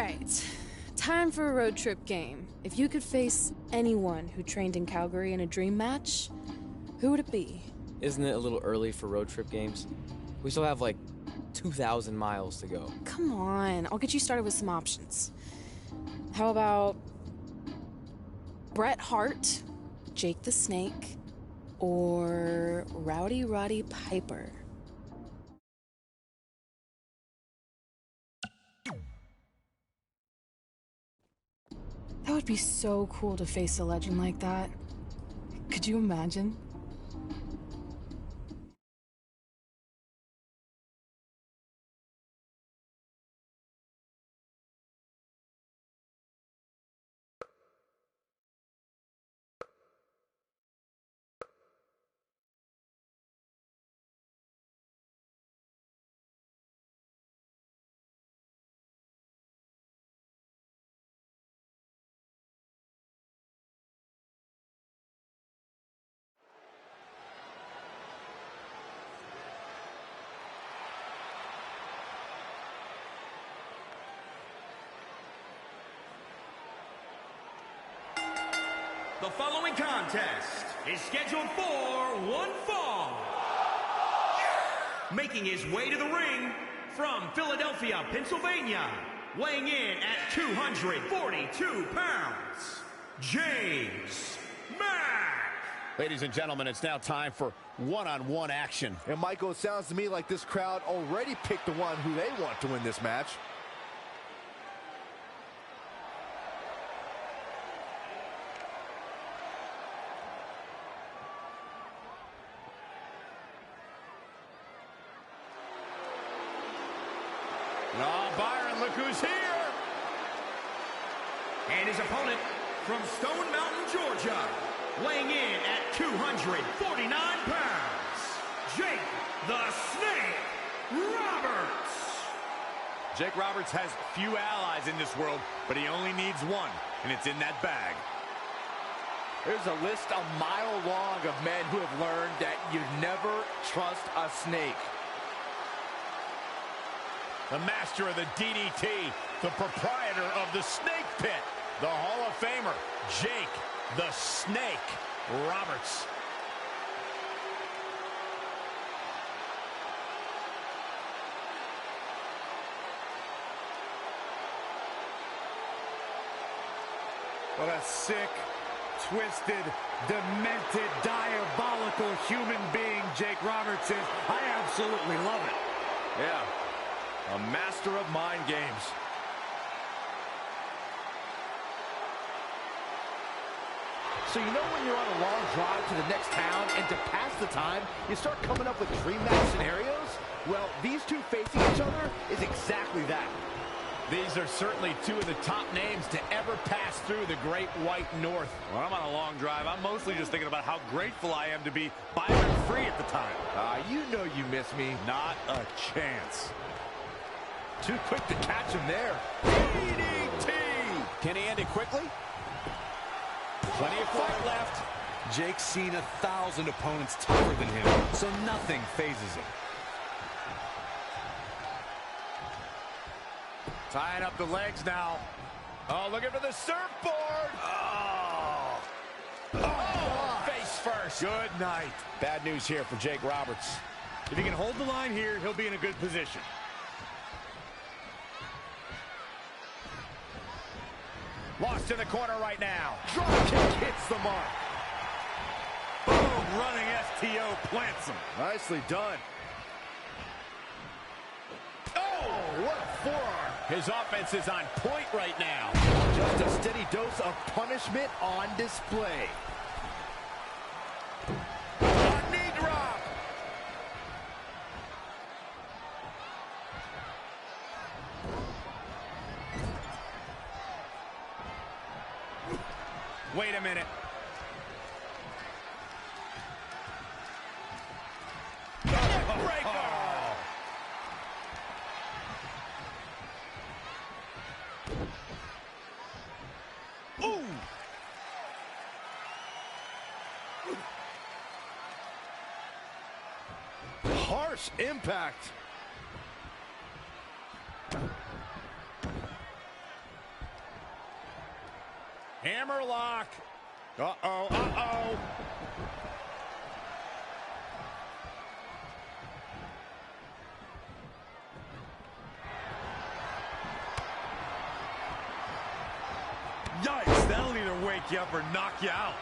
right. Time for a road trip game. If you could face anyone who trained in Calgary in a dream match, who would it be? Isn't it a little early for road trip games? We still have like 2,000 miles to go. Come on, I'll get you started with some options. How about Bret Hart, Jake the Snake, or Rowdy Roddy Piper? That would be so cool to face a legend like that. Could you imagine? The following contest is scheduled for one fall. Making his way to the ring from Philadelphia, Pennsylvania, weighing in at 242 pounds, James Mack. Ladies and gentlemen, it's now time for one-on-one action. And Michael, it sounds to me like this crowd already picked the one who they want to win this match. Oh, Byron, look who's here. And his opponent from Stone Mountain, Georgia, weighing in at 249 pounds, Jake the Snake Roberts. Jake Roberts has few allies in this world, but he only needs one, and it's in that bag. There's a list a mile long of men who have learned that you never trust a snake. The master of the DDT, the proprietor of the Snake Pit, the Hall of Famer, Jake the Snake Roberts. What a sick, twisted, demented, diabolical human being Jake Roberts is. I absolutely love it. Yeah. A master of mind games. So you know when you're on a long drive to the next town and to pass the time, you start coming up with dream match scenarios? Well, these two facing each other is exactly that. These are certainly two of the top names to ever pass through the Great White North. When I'm on a long drive, I'm mostly just thinking about how grateful I am to be Byron-free at the time. You know you miss me. Not a chance. Too quick to catch him there. DDT! Can he end it quickly? Plenty of fight left. Jake's seen 1,000 opponents tougher than him, so nothing phases him. Tying up the legs now. Oh, looking for the surfboard. Oh, face first. Good night. Bad news here for Jake Roberts. If he can hold the line here, he'll be in a good position. Lost in the corner right now. Drop kick hits the mark. Boom, running STO plants him. Nicely done. Oh, what a forearm. His offense is on point right now. Just a steady dose of punishment on display. A knee drop. Wait a minute. Ooh. Harsh impact. Hammerlock. Uh-oh, uh-oh. Yikes, that'll either wake you up or knock you out.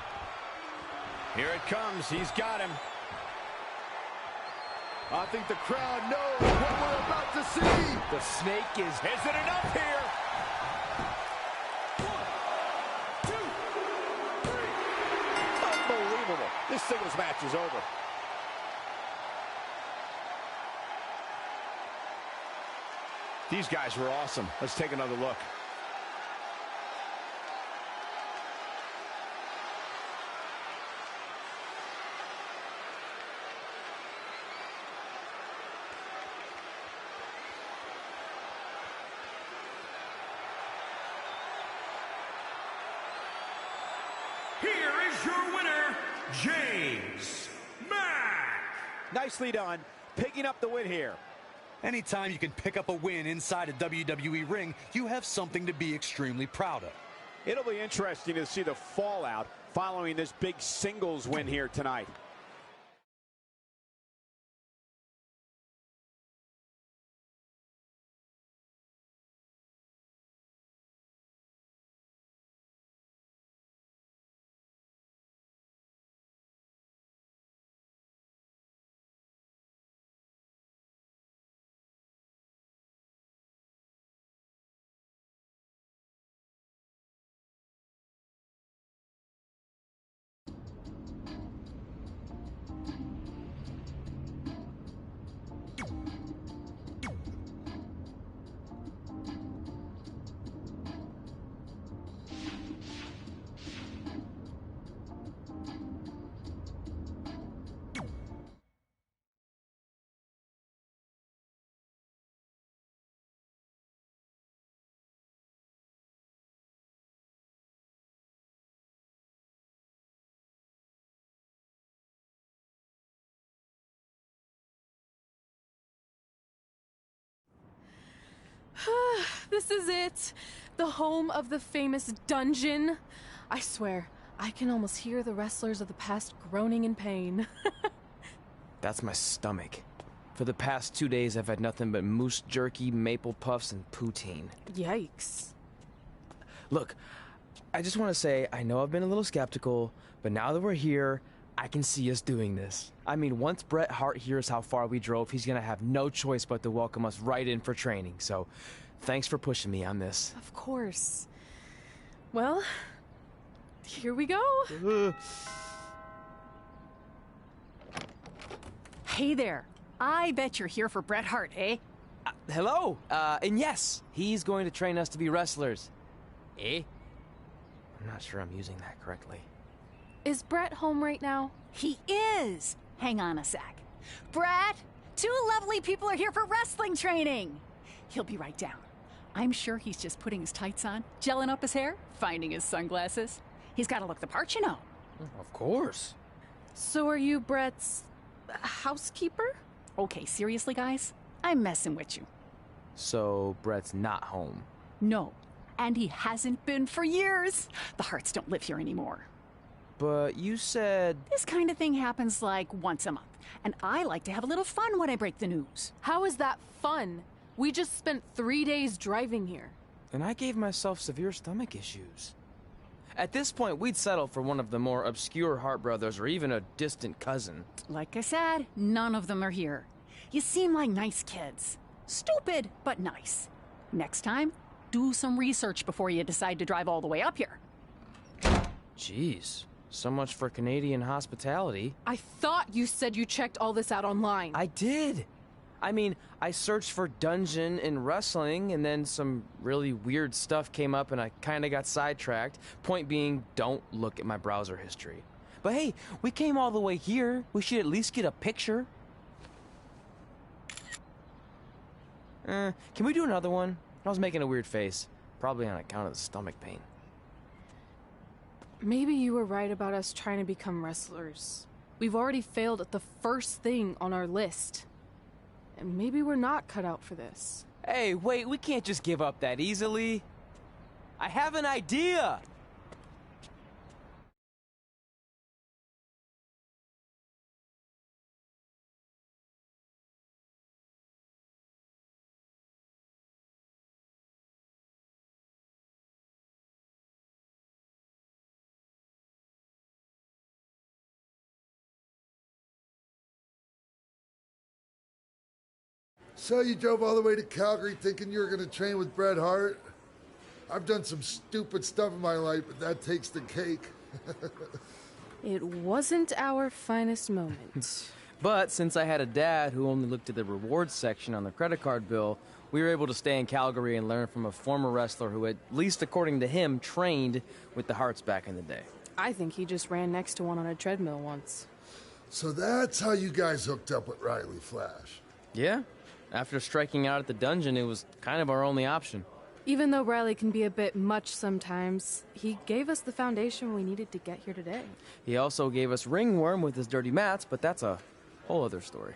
Here it comes. He's got him. I think the crowd knows what we're about to see. The snake is... Is it enough here? 1, 2, 3. Unbelievable. This singles match is over. These guys were awesome. Let's take another look. Here is your winner, James Mack. Nicely done, picking up the win here. Anytime you can pick up a win inside a WWE ring, you have something to be extremely proud of. It'll be interesting to see the fallout following this big singles win here tonight. This is it. The home of the famous dungeon. I swear, I can almost hear the wrestlers of the past groaning in pain. That's my stomach. For the past 2 days, I've had nothing but moose jerky, maple puffs, and poutine. Yikes. Look, I just want to say, I know I've been a little skeptical, but now that we're here, I can see us doing this. I mean, once Bret Hart hears how far we drove, he's going to have no choice but to welcome us right in for training. So, thanks for pushing me on this. Of course. Well, here we go. Hey there. I bet you're here for Bret Hart, eh? Hello. And yes, he's going to train us to be wrestlers. Eh? I'm not sure I'm using that correctly. Is Bret home right now? He is. Hang on a sec. Bret, 2 lovely people are here for wrestling training. He'll be right down. I'm sure he's just putting his tights on, gelling up his hair, finding his sunglasses. He's got to look the part, you know. Of course. So are you Bret's housekeeper? Okay, seriously, guys? I'm messing with you. So, Bret's not home. No, and he hasn't been for years. The Harts don't live here anymore. But you said... This kind of thing happens like once a month, and I like to have a little fun when I break the news. How is that fun? We just spent 3 days driving here. And I gave myself severe stomach issues. At this point, we'd settle for one of the more obscure Hart brothers or even a distant cousin. Like I said, none of them are here. You seem like nice kids. Stupid, but nice. Next time, do some research before you decide to drive all the way up here. Jeez. So much for Canadian hospitality. I thought you said you checked all this out online. I did. I mean, I searched for dungeon in wrestling, and then some really weird stuff came up, and I kind of got sidetracked. Point being, don't look at my browser history. But hey, we came all the way here. We should at least get a picture. Can we do another one? I was making a weird face. Probably on account of the stomach pain. Maybe you were right about us trying to become wrestlers. We've already failed at the first thing on our list. And maybe we're not cut out for this. Hey, wait, we can't just give up that easily. I have an idea! So you drove all the way to Calgary thinking you were going to train with Bret Hart? I've done some stupid stuff in my life, but that takes the cake. It wasn't our finest moment. But since I had a dad who only looked at the rewards section on the credit card bill, we were able to stay in Calgary and learn from a former wrestler who, at least according to him, trained with the Harts back in the day. I think he just ran next to one on a treadmill once. So that's how you guys hooked up with Riley Flash. Yeah. After striking out at the dungeon, it was kind of our only option. Even though Riley can be a bit much sometimes, he gave us the foundation we needed to get here today. He also gave us ringworm with his dirty mats, but that's a whole other story.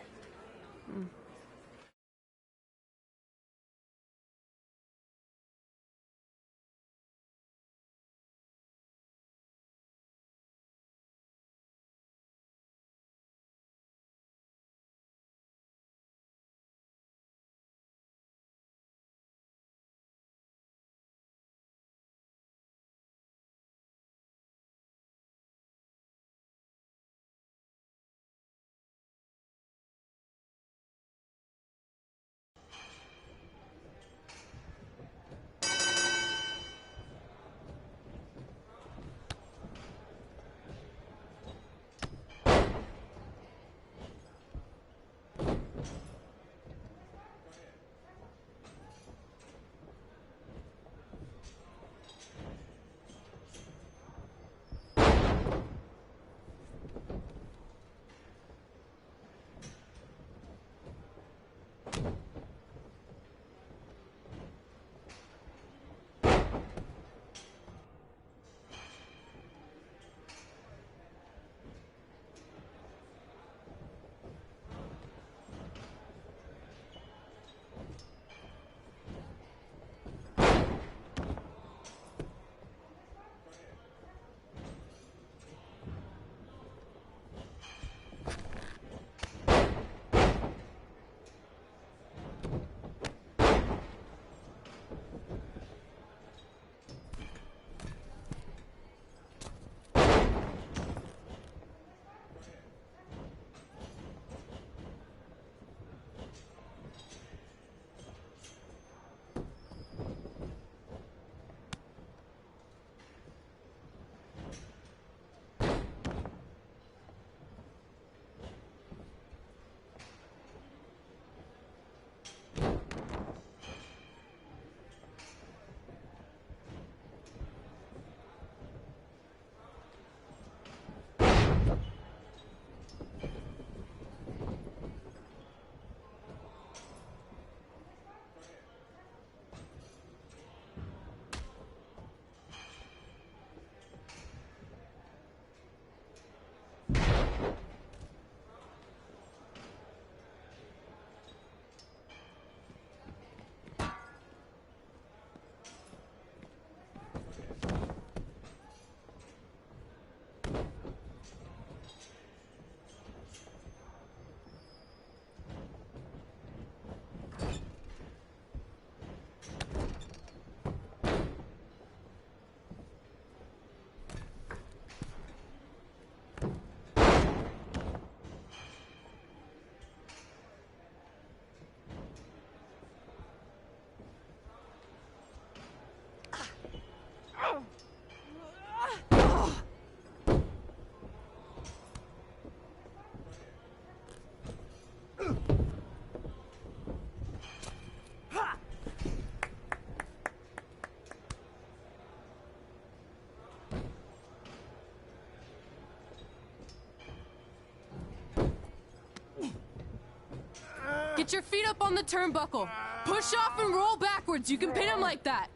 Get your feet up on the turnbuckle. Push off and roll backwards. You can pin him like that.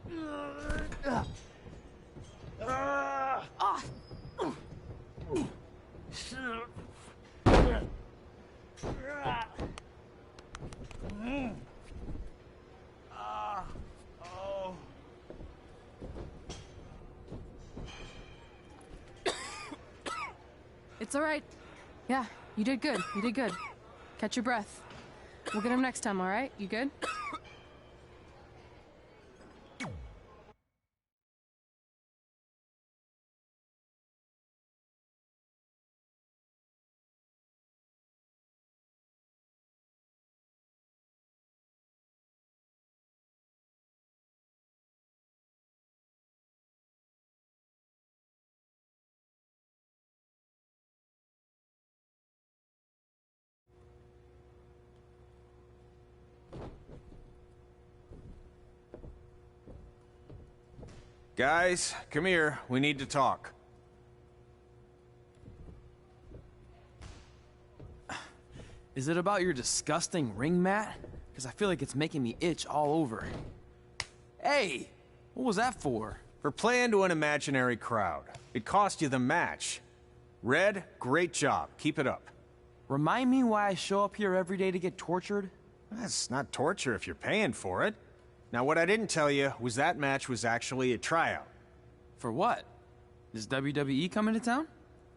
Ah. It's all right. Yeah, you did good. You did good. Catch your breath. We'll get him next time, all right? You good? Guys, come here. We need to talk. Is it about your disgusting ring mat? Because I feel like it's making me itch all over. Hey, what was that for? For playing to an imaginary crowd. It cost you the match. Red, great job. Keep it up. Remind me why I show up here every day to get tortured? That's not torture if you're paying for it. Now, what I didn't tell you was that match was actually a tryout. For what? Is WWE coming to town?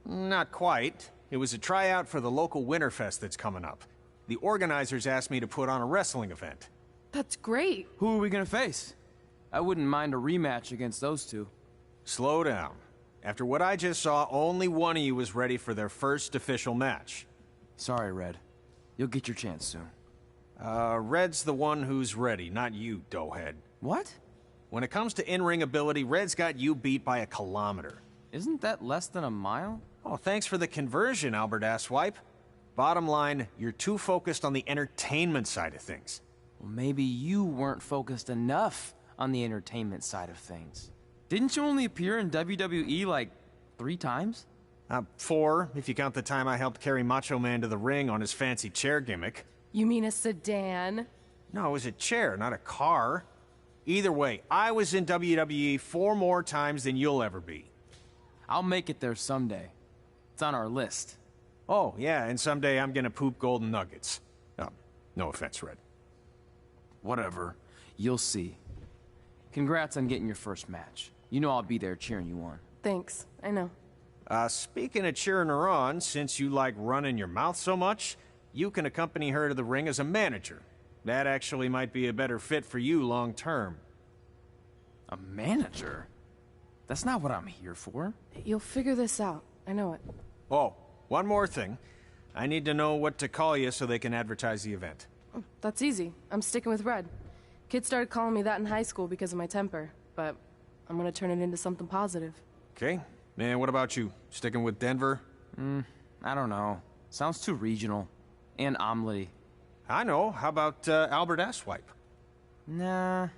Not quite. It was a tryout for the local Winterfest that's coming up. The organizers asked me to put on a wrestling event. That's great. Who are we gonna face? I wouldn't mind a rematch against those two. Slow down. After what I just saw, only one of you was ready for their first official match. Sorry, Red. You'll get your chance soon. Red's the one who's ready, not you, doughhead. What? When it comes to in-ring ability, Red's got you beat by a kilometer. Isn't that less than a mile? Oh, thanks for the conversion, Albert Asswipe. Bottom line, you're too focused on the entertainment side of things. Well, maybe you weren't focused enough on the entertainment side of things. Didn't you only appear in WWE like 3 times? 4, if you count the time I helped carry Macho Man to the ring on his fancy chair gimmick. You mean a sedan? No, it was a chair, not a car. Either way, I was in WWE 4 more times than you'll ever be. I'll make it there someday. It's on our list. Oh, yeah, and someday I'm gonna poop golden nuggets. Oh, no offense, Red. Whatever. You'll see. Congrats on getting your first match. You know I'll be there cheering you on. Thanks, I know. Speaking of cheering her on, since you like running your mouth so much, you can accompany her to the ring as a manager. That actually might be a better fit for you long term. A manager? That's not what I'm here for. You'll figure this out. I know it. Oh, one more thing. I need to know what to call you so they can advertise the event. That's easy. I'm sticking with Red. Kids started calling me that in high school because of my temper, but I'm gonna turn it into something positive. Okay. And what about you? Sticking with Denver? I don't know. Sounds too regional. And omelette-y. I know. How about Albert Asswipe? Nah.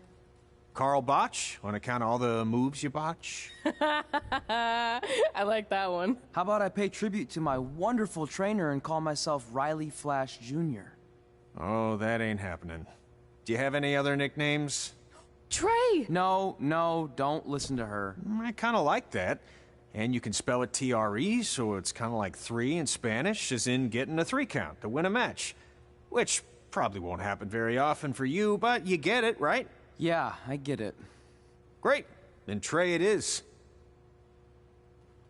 Carl Botch, on account of all the moves you botch? I like that one. How about I pay tribute to my wonderful trainer and call myself Riley Flash Jr.? Oh, that ain't happening. Do you have any other nicknames? Trey! No, don't listen to her. I kind of like that. And you can spell it T-R-E, so it's kind of like 3 in Spanish, as in getting a 3 count to win a match. Which probably won't happen very often for you, but you get it, right? Yeah, I get it. Great. Then Trey it is.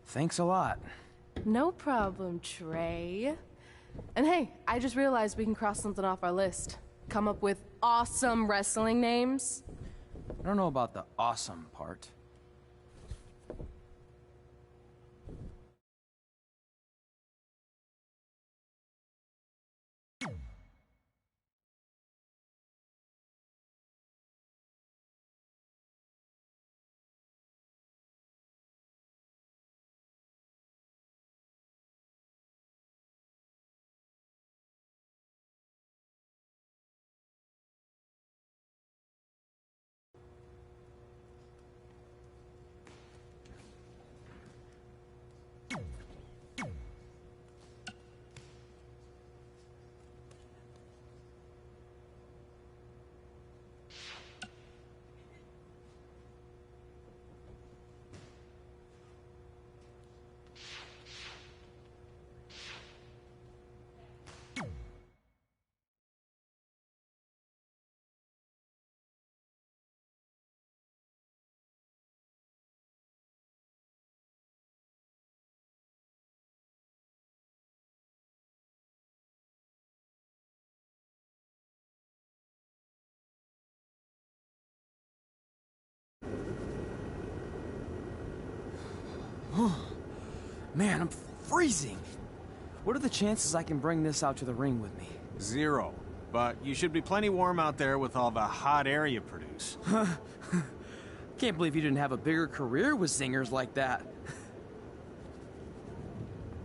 Thanks a lot. No problem, Trey. And hey, I just realized we can cross something off our list. Come up with awesome wrestling names. I don't know about the awesome part. Man, I'm freezing. What are the chances I can bring this out to the ring with me? 0. But you should be plenty warm out there with all the hot air you produce. Can't believe you didn't have a bigger career with zingers like that.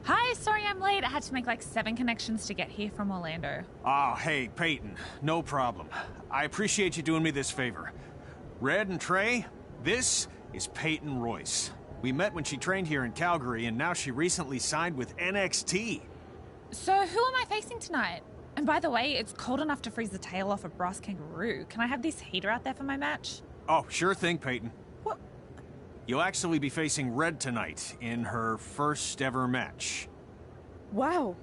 Hi, sorry I'm late. I had to make like 7 connections to get here from Orlando. Oh, hey, Peyton. No problem. I appreciate you doing me this favor. Red and Trey, this is Peyton Royce. We met when she trained here in Calgary, and now she recently signed with NXT. So who am I facing tonight? And by the way, it's cold enough to freeze the tail off a brass kangaroo. Can I have this heater out there for my match? Oh, sure thing, Peyton. What? You'll actually be facing Red tonight in her first ever match. Wow,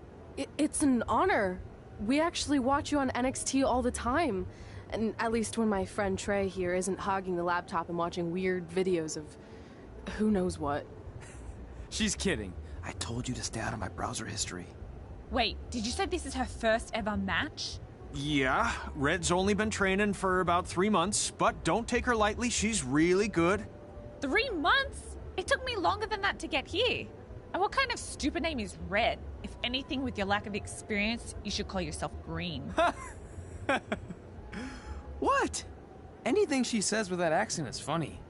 it's an honor. We actually watch you on NXT all the time. And at least when my friend Trey here isn't hogging the laptop and watching weird videos of who knows what. She's kidding. I told you to stay out of my browser history. Wait, did you say this is her first ever match? Yeah, Red's only been training for about 3 months, but don't take her lightly, she's really good. 3 months? It took me longer than that to get here. And what kind of stupid name is Red? If anything, with your lack of experience, you should call yourself Green. What? Anything she says with that accent is funny.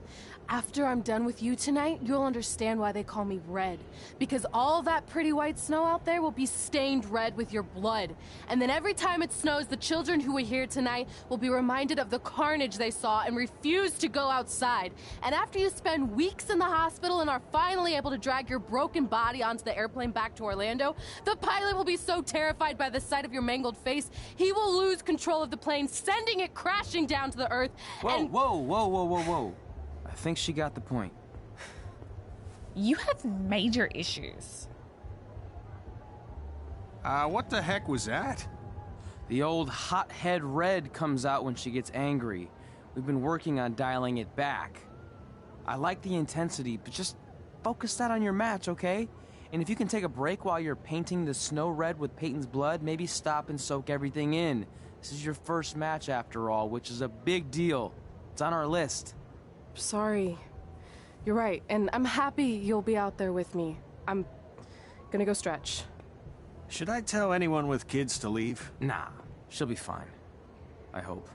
After I'm done with you tonight, you'll understand why they call me Red. Because all that pretty white snow out there will be stained red with your blood. And then every time it snows, the children who are here tonight will be reminded of the carnage they saw and refuse to go outside. And after you spend weeks in the hospital and are finally able to drag your broken body onto the airplane back to Orlando, the pilot will be so terrified by the sight of your mangled face, he will lose control of the plane, sending it crashing down to the earth. Whoa. I think she got the point. You have major issues. What the heck was that? The old hothead Red comes out when she gets angry. We've been working on dialing it back. I like the intensity, but just focus that on your match, okay? And if you can take a break while you're painting the snow red with Peyton's blood, maybe stop and soak everything in. This is your first match after all, which is a big deal. It's on our list. Sorry. You're right, and I'm happy you'll be out there with me. I'm gonna go stretch. Should I tell anyone with kids to leave? Nah, she'll be fine. I hope.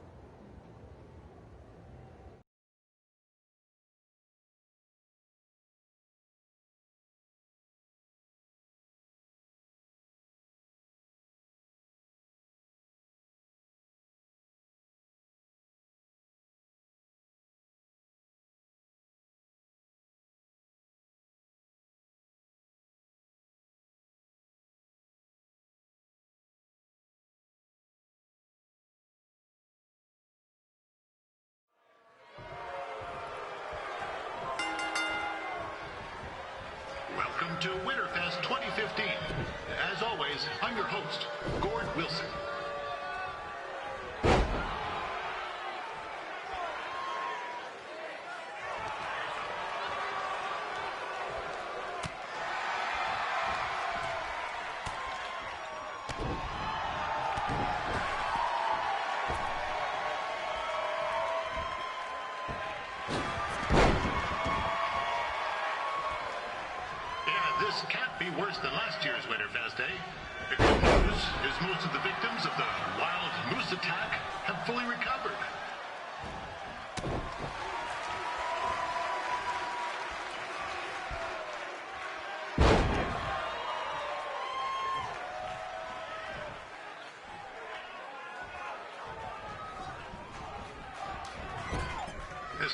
Welcome to Winterfest 2015. As always, I'm your host, Gord Wilson. This can't be worse than last year's Winterfest, eh? The good news is most of the victims of the wild moose attack have fully recovered.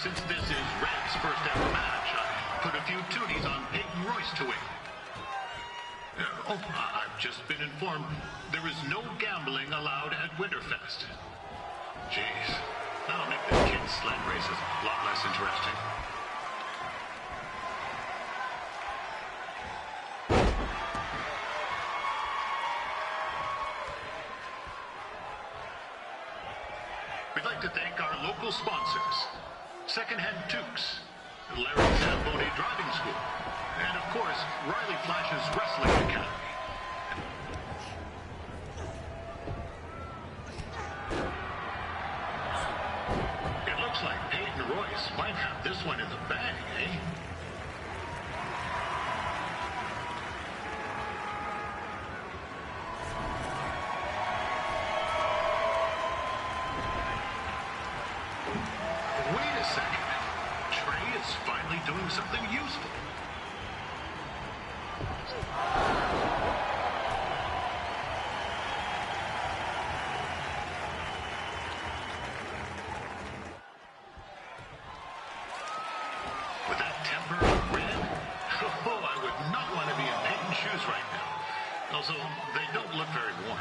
Since this is Red's first ever match, I put a few tooties on Peyton Royce to win. I've just been informed there is no gambling allowed at Winterfest. Jeez, that'll make the kids' sled races a lot less interesting. We'd like to thank our local sponsors, Secondhand Tukes, Larry Zamboni Driving School, and of course, Riley Flash's Wrestling Academy. It looks like Peyton Royce might have this one in the bag, eh? Wait a second. Trey is finally doing something useful. Also, they don't look very warm.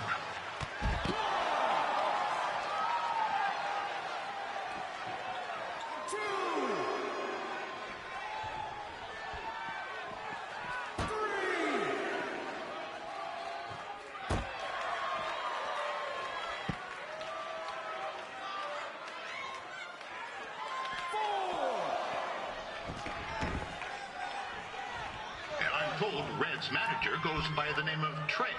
Told Red's manager goes by the name of Trey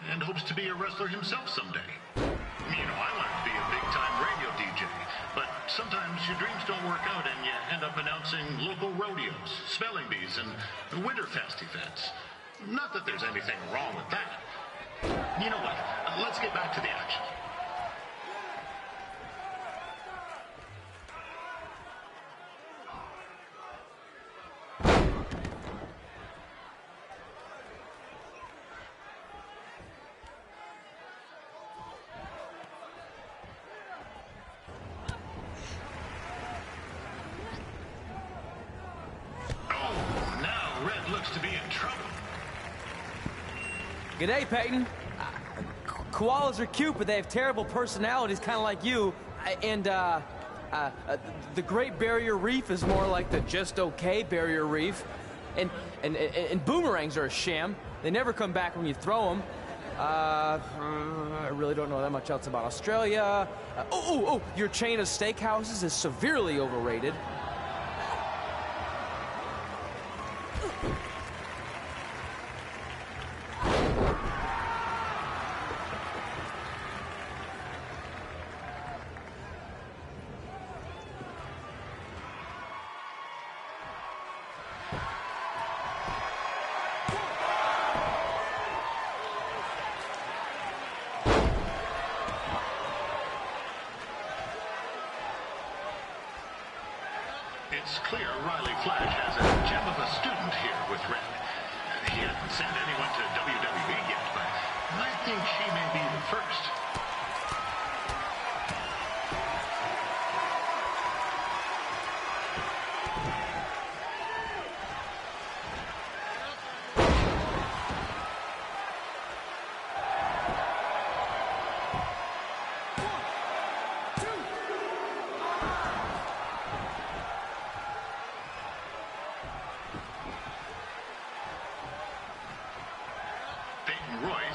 and hopes to be a wrestler himself someday. You know, I wanted to be a big-time radio DJ, but sometimes your dreams don't work out and you end up announcing local rodeos, spelling bees, and Winterfest events. Not that there's anything wrong with that. You know what? Let's get back to the action. To be in trouble. G'day, Peyton. Koalas are cute, but they have terrible personalities, kind of like you. The Great Barrier Reef is more like the just okay Barrier Reef. And boomerangs are a sham. They never come back when you throw them. I really don't know that much else about Australia. Your chain of steakhouses is severely overrated. It's clear Riley Flash has a gem of a student here with Red. He hasn't sent anyone to WWE yet, but I think she may be the first.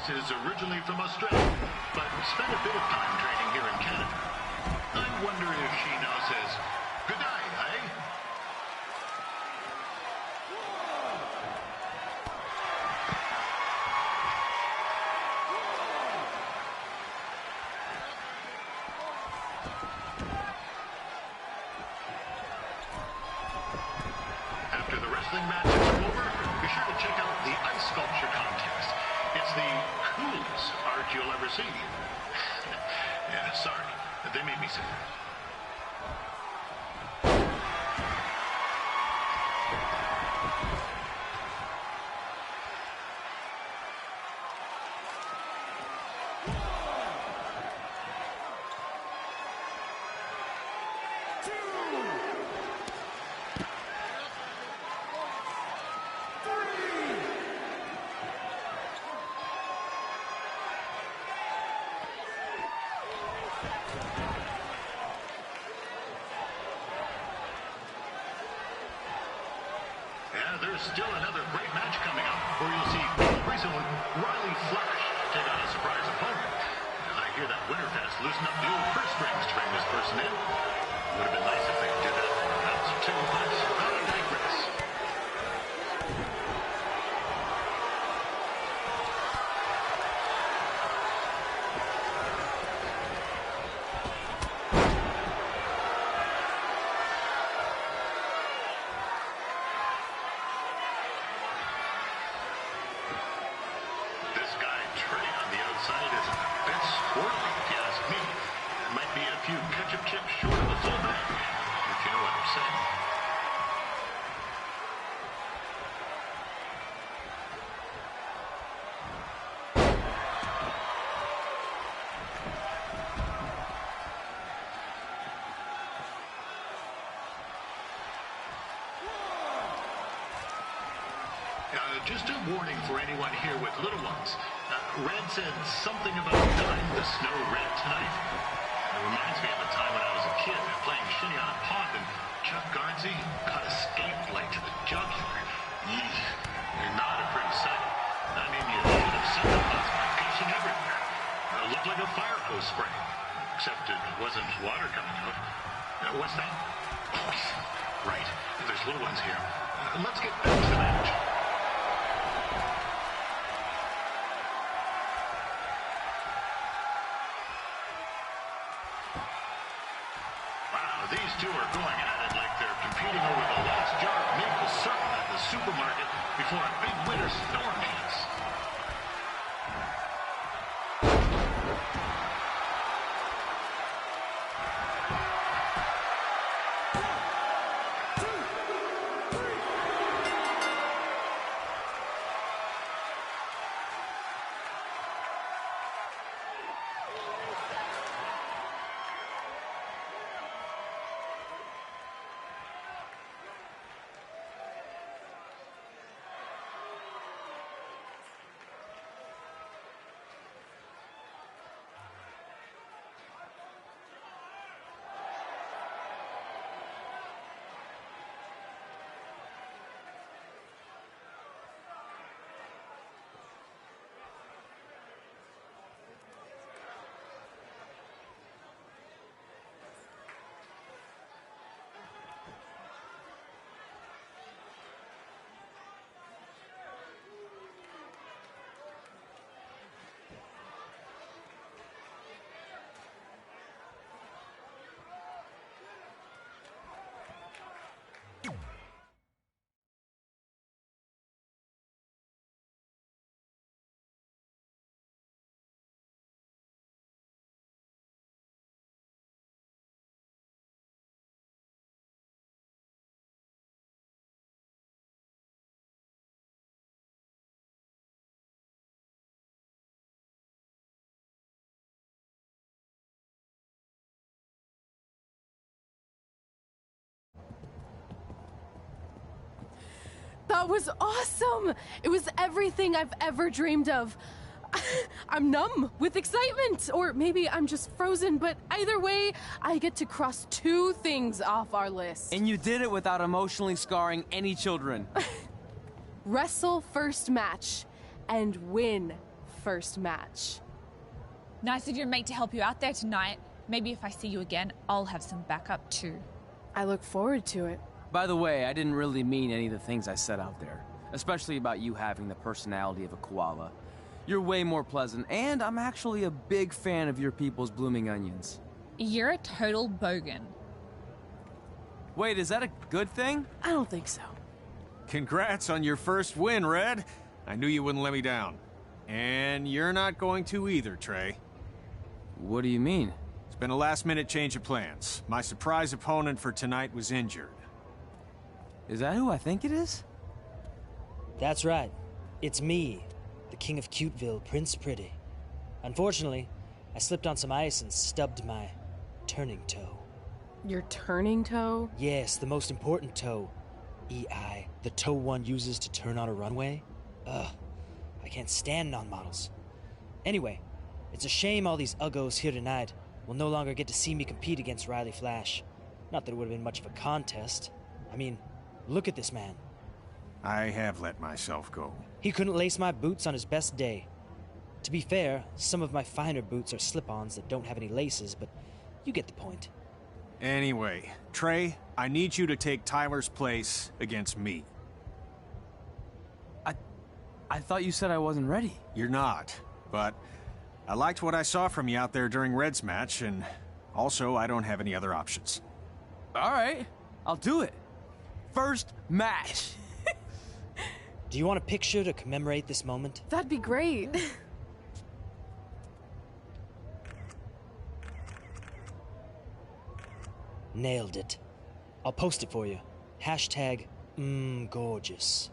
Is originally from Australia, but spent a bit of time training here in Canada. I wonder if she now says, good day, eh? After the wrestling match is over, be sure to check out the ice sculpture contest. It's the coolest art you'll ever see. Yeah, sorry. They made me say that. There's still another great match coming up where you'll see pretty soon Riley Flash take on a surprise opponent. I hear that Winterfest loosened up the old purse strings to bring this person in. Would have been nice if they did that for a bounce or two, but I digress. Ketchup chips short of a full bag, if you know what I'm saying. Just a warning for anyone here with little ones. Red said something about dyeing the snow red tonight. It reminds me of a time when I was a kid playing shinny on a pond and Chuck Garnsey got a skate blade to the jugular. Eesh, not a pretty sight. I mean, you should have seen the plasma gushing everywhere. It looked like a fire hose spraying, except it wasn't water coming out. What's that? Oh, right. There's little ones here. Let's get back to the match. Wow, these two are going at it like they're competing over the last jar of maple syrup at the supermarket before a big winter storm hits. That was awesome! It was everything I've ever dreamed of. I'm numb with excitement, or maybe I'm just frozen, but either way, I get to cross 2 things off our list. And you did it without emotionally scarring any children. Wrestle first match, and win first match. Nice of your mate to help you out there tonight. Maybe if I see you again, I'll have some backup too. I look forward to it. By the way, I didn't really mean any of the things I said out there. Especially about you having the personality of a koala. You're way more pleasant, and I'm actually a big fan of your people's blooming onions. You're a total bogan. Wait, is that a good thing? I don't think so. Congrats on your first win, Red. I knew you wouldn't let me down. And you're not going to either, Trey. What do you mean? It's been a last-minute change of plans. My surprise opponent for tonight was injured. Is that who I think it is? That's right. It's me, the King of Cuteville, Prince Pretty. Unfortunately, I slipped on some ice and stubbed my turning toe. Your turning toe? Yes, the most important toe. EI, the toe one uses to turn on a runway. Ugh, I can't stand non-models. Anyway, it's a shame all these uggos here tonight will no longer get to see me compete against Riley Flash. Not that it would have been much of a contest. I mean, look at this man. I have let myself go. He couldn't lace my boots on his best day. To be fair, some of my finer boots are slip-ons that don't have any laces, but you get the point. Anyway, Trey, I need you to take Tyler's place against me. I thought you said I wasn't ready. You're not, but I liked what I saw from you out there during Red's match, and also I don't have any other options. All right, I'll do it. First match. Do you want a picture to commemorate this moment? That'd be great. Nailed it. I'll post it for you. Hashtag gorgeous.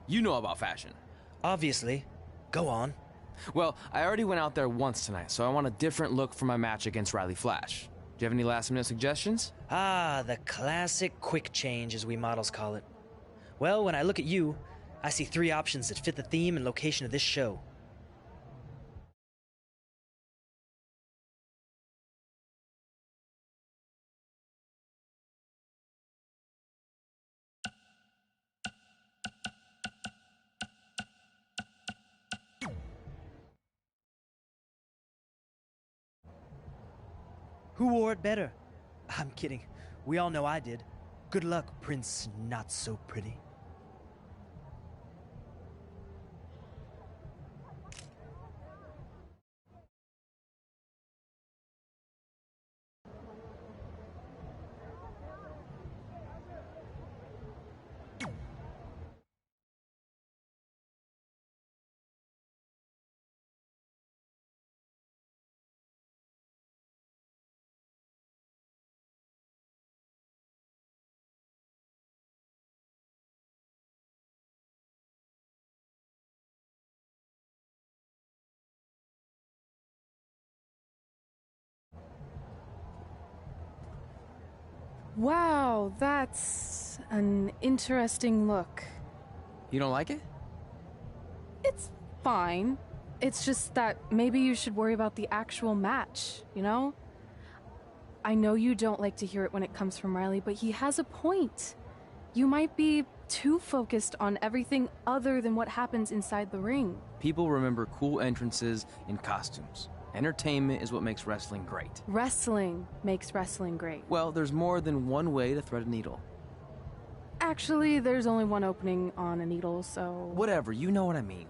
You know about fashion. Obviously. Go on. Well, I already went out there once tonight, so I want a different look for my match against Riley Flash. Do you have any last-minute suggestions? Ah, the classic quick change, as we models call it. Well, when I look at you, I see 3 options that fit the theme and location of this show. Who wore it better? I'm kidding. We all know I did. Good luck, Prince Not So Pretty. Wow, that's an interesting look. You don't like it? It's fine. It's just that maybe you should worry about the actual match, you know? I know you don't like to hear it when it comes from Riley, but he has a point. You might be too focused on everything other than what happens inside the ring. People remember cool entrances and costumes. Entertainment is what makes wrestling great. Wrestling makes wrestling great. Well, there's more than one way to thread a needle. Actually, there's only one opening on a needle, so... Whatever, you know what I mean.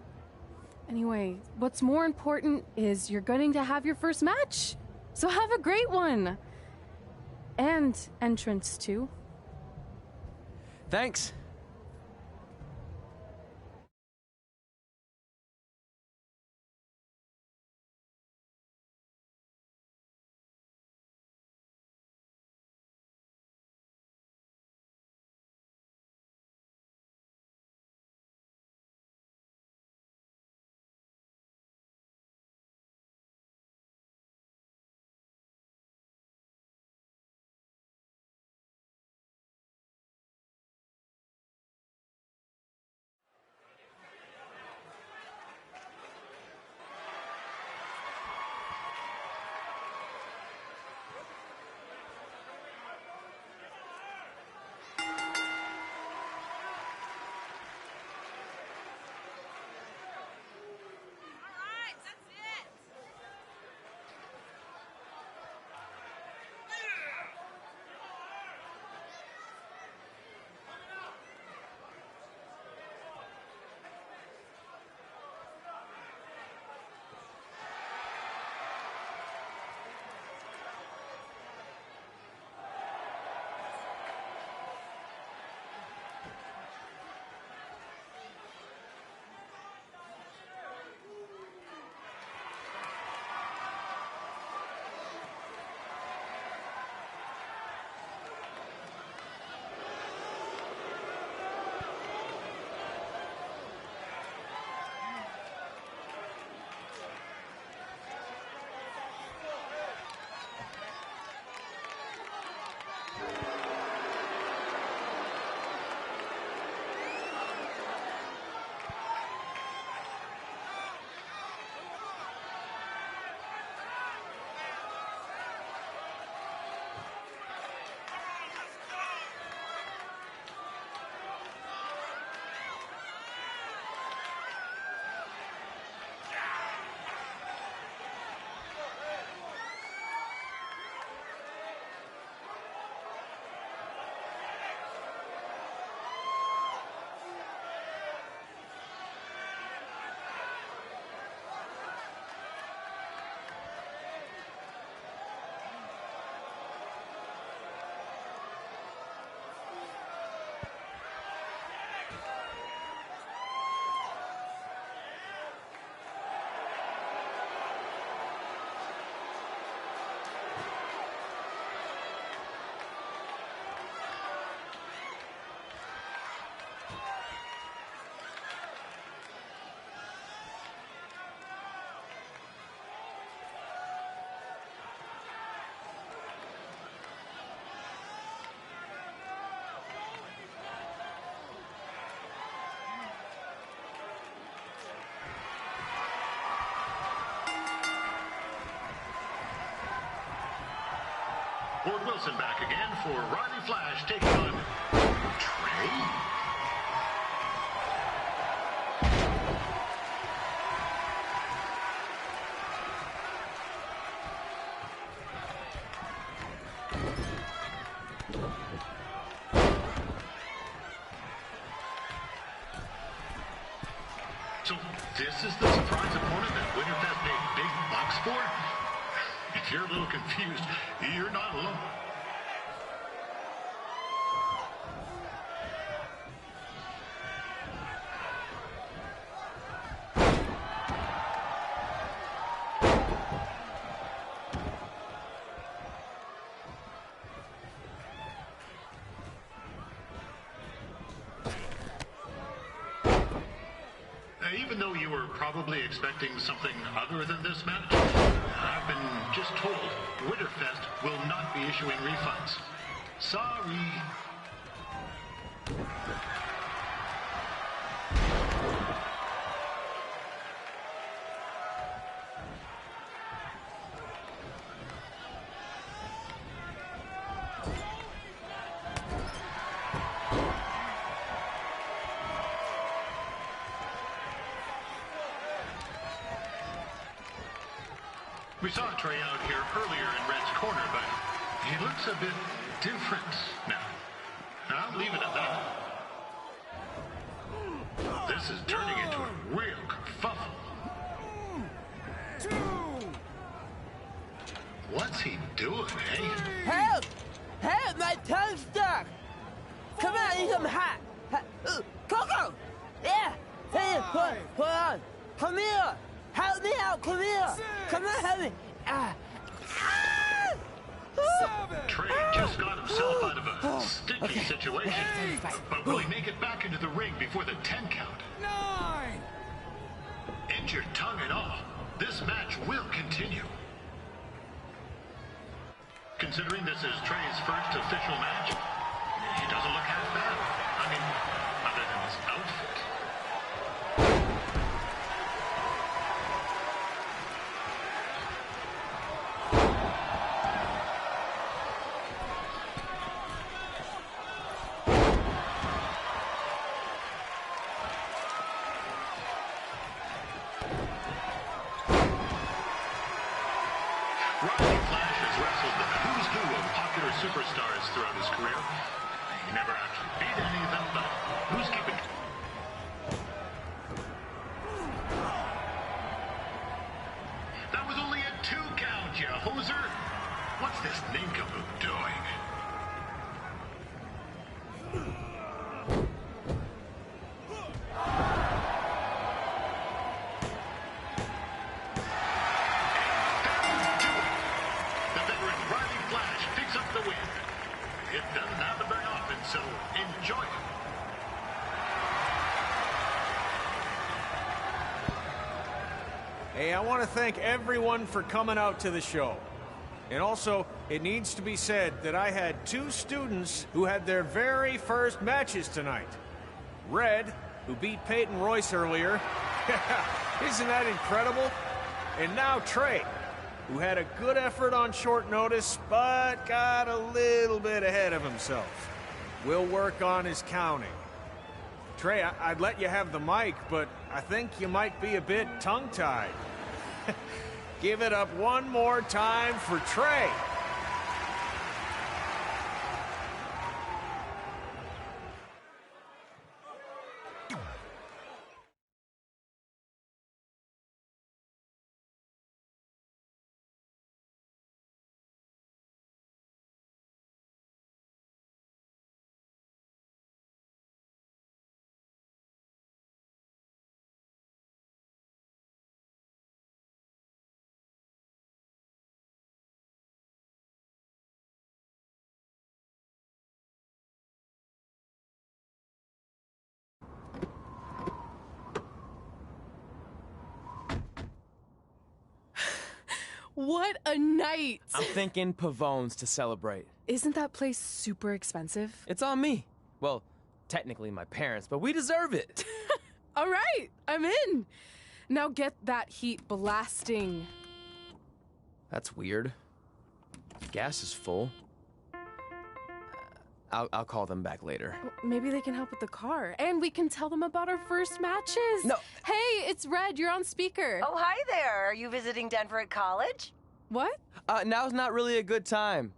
Anyway, what's more important is you're going to have your first match. So have a great one. And entrance, too. Thanks. Ford Wilson back again for Riley Flash taking on Trey. So this is the surprise opponent that Winterfest paid big bucks for? If you're a little confused, you're not alone. Even though you were probably expecting something other than this match, I've been just told Winterfest will not be issuing refunds. Sorry. We saw Trey out here earlier in Red's corner, but he looks a bit different now. I'll leave it at that. This is turning into a real kerfuffle. What's he doing, eh? Help! Help! My tongue's stuck! Come on, I need some hot! Coco! Yeah! Hey, hold on! Come here! Help me out! Come here! Come on, help me! Trey just got himself out of a sticky situation, but will he make it back into the ring before the 10 count? 9! Injured tongue and all, this match will continue. Considering this is Trey's first official match, he doesn't look half bad. I mean, other than his outfit. Riley Flash has wrestled the who's who of popular superstars throughout his career. He never actually beat any of them, but who's keeping... That was only a 2 count, you hoser! What's this nincompoop doing? It doesn't happen very often, so enjoy it. Hey, I want to thank everyone for coming out to the show. And also, it needs to be said that I had 2 students who had their very first matches tonight. Red, who beat Peyton Royce earlier. Isn't that incredible? And now Trey, who had a good effort on short notice, but got a little bit ahead of himself. We'll work on his counting. Trey, I'd let you have the mic, but I think you might be a bit tongue-tied. Give it up one more time for Trey. What a night! I'm thinking Pavone's to celebrate. Isn't that place super expensive? It's on me. Well, technically my parents, but we deserve it. All right, I'm in. Now get that heat blasting. That's weird. Gas is full. I'll call them back later. Maybe they can help with the car. And we can tell them about our first matches. No. Hey, it's Red. You're on speaker. Oh, hi there. Are you visiting Denver at college? What? Now's not really a good time.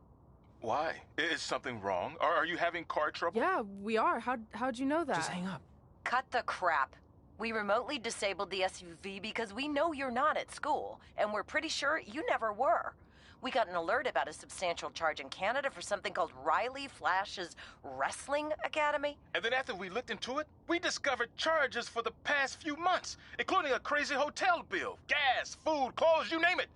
Why? Is something wrong? Are you having car trouble? Yeah, we are. How'd you know that? Just hang up. Cut the crap. We remotely disabled the SUV because we know you're not at school, and we're pretty sure you never were. We got an alert about a substantial charge in Canada for something called Riley Flash's Wrestling Academy. And then after we looked into it, we discovered charges for the past few months, including a crazy hotel bill, gas, food, clothes, you name it.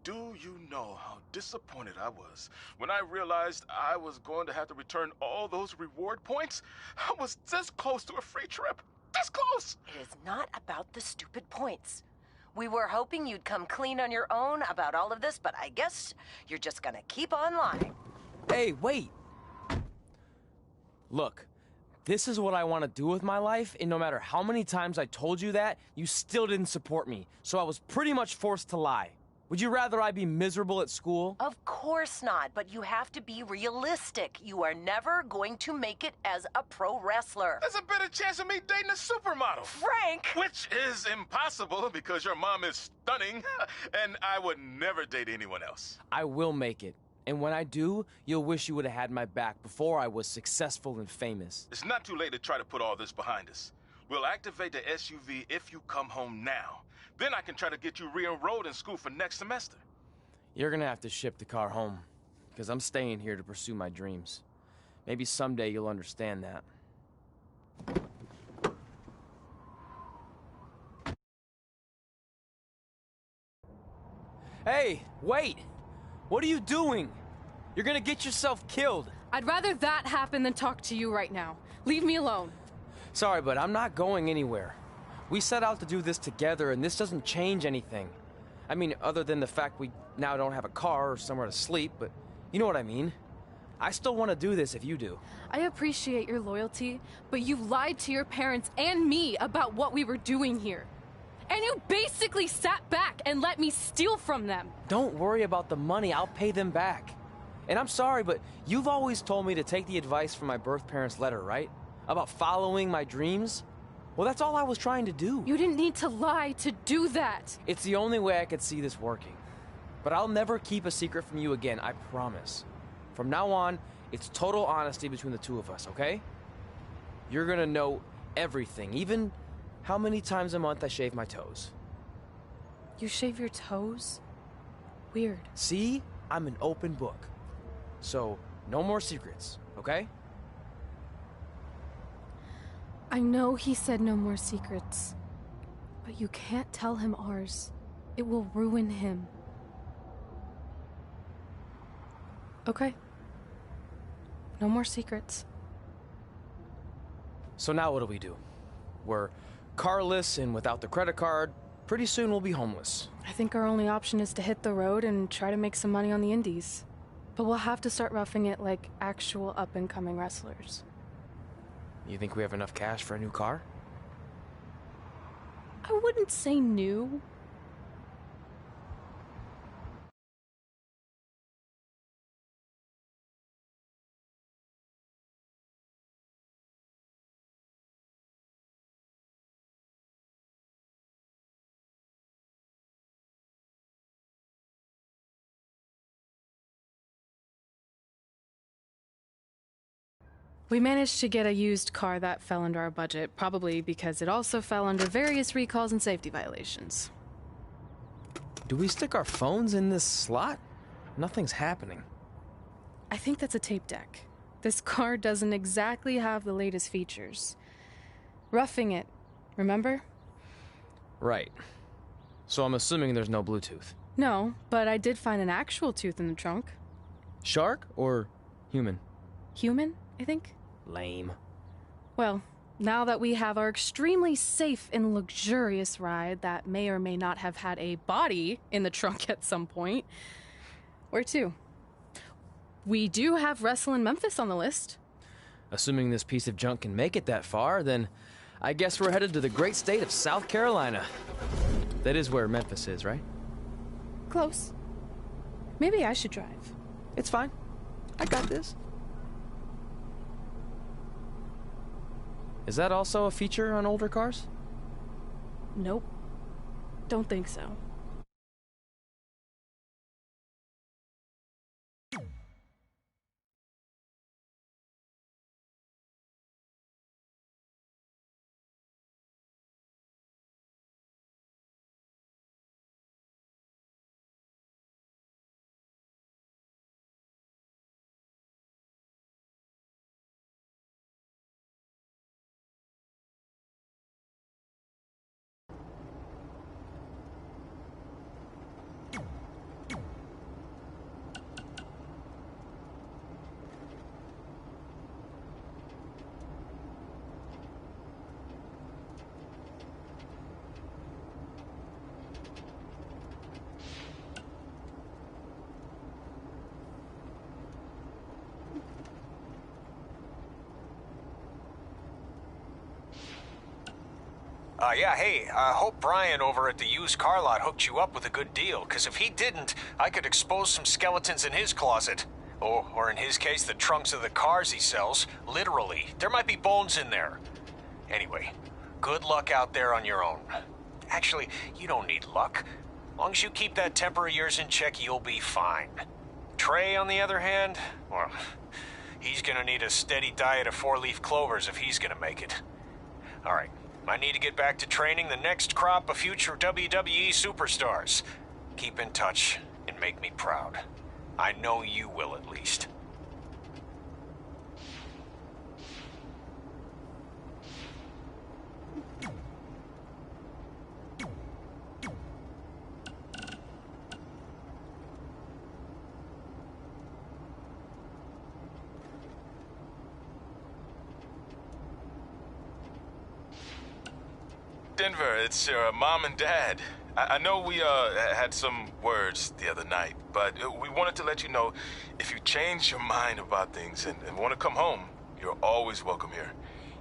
Do you know how disappointed I was when I realized I was going to have to return all those reward points? I was this close to a free trip. This close! It is not about the stupid points. We were hoping you'd come clean on your own about all of this, but I guess you're just gonna keep on lying. Hey, wait! Look, this is what I want to do with my life, and no matter how many times I told you that, you still didn't support me, so I was pretty much forced to lie. Would you rather I be miserable at school? Of course not, but you have to be realistic. You are never going to make it as a pro wrestler. There's a better chance of me dating a supermodel. Frank! Which is impossible because your mom is stunning, and I would never date anyone else. I will make it. And when I do, you'll wish you would have had my back before I was successful and famous. It's not too late to try to put all this behind us. We'll activate the SUV if you come home now. Then I can try to get you re-enrolled in school for next semester. You're gonna have to ship the car home, because I'm staying here to pursue my dreams. Maybe someday you'll understand that. Hey, wait! What are you doing? You're gonna get yourself killed. I'd rather that happen than talk to you right now. Leave me alone. Sorry, but I'm not going anywhere. We set out to do this together, and this doesn't change anything. I mean, other than the fact we now don't have a car or somewhere to sleep, but you know what I mean. I still want to do this if you do. I appreciate your loyalty, but you lied to your parents and me about what we were doing here. And you basically sat back and let me steal from them. Don't worry about the money, I'll pay them back. And I'm sorry, but you've always told me to take the advice from my birth parents' letter, right? About following my dreams? Well, that's all I was trying to do. You didn't need to lie to do that. It's the only way I could see this working. But I'll never keep a secret from you again, I promise. From now on, it's total honesty between the two of us, okay? You're gonna know everything, even how many times a month I shave my toes. You shave your toes? Weird. See? I'm an open book. So, no more secrets, okay? I know he said no more secrets, but you can't tell him ours. It will ruin him. Okay. No more secrets. So now what do? We're carless and without the credit card. Pretty soon we'll be homeless. I think our only option is to hit the road and try to make some money on the indies. But we'll have to start roughing it like actual up-and-coming wrestlers. You think we have enough cash for a new car? I wouldn't say new. We managed to get a used car that fell under our budget, probably because it also fell under various recalls and safety violations. Do we stick our phones in this slot? Nothing's happening. I think that's a tape deck. This car doesn't exactly have the latest features. Roughing it, remember? Right. So I'm assuming there's no Bluetooth. No, but I did find an actual tooth in the trunk. Shark or human? Human, I think. Lame. Well, now that we have our extremely safe and luxurious ride that may or may not have had a body in the trunk at some point, where to? We do have Wrestle in Memphis on the list. Assuming this piece of junk can make it that far, then I guess we're headed to the great state of South Carolina. That is where Memphis is, right? Close. Maybe I should drive. It's fine. I got this. Is that also a feature on older cars? Nope. Don't think so. Yeah, hey, I hope Brian over at the used car lot hooked you up with a good deal, because if he didn't, I could expose some skeletons in his closet. Or in his case, the trunks of the cars he sells. Literally. There might be bones in there. Anyway, good luck out there on your own. Actually, you don't need luck. As long as you keep that temper of yours in check, you'll be fine. Trey, on the other hand, well, he's gonna need a steady diet of 4-leaf clovers if he's gonna make it. All right. I need to get back to training the next crop of future WWE superstars. Keep in touch and make me proud. I know you will, at least. Denver, it's your mom and dad. I know we had some words the other night, but we wanted to let you know if you change your mind about things and want to come home, you're always welcome here.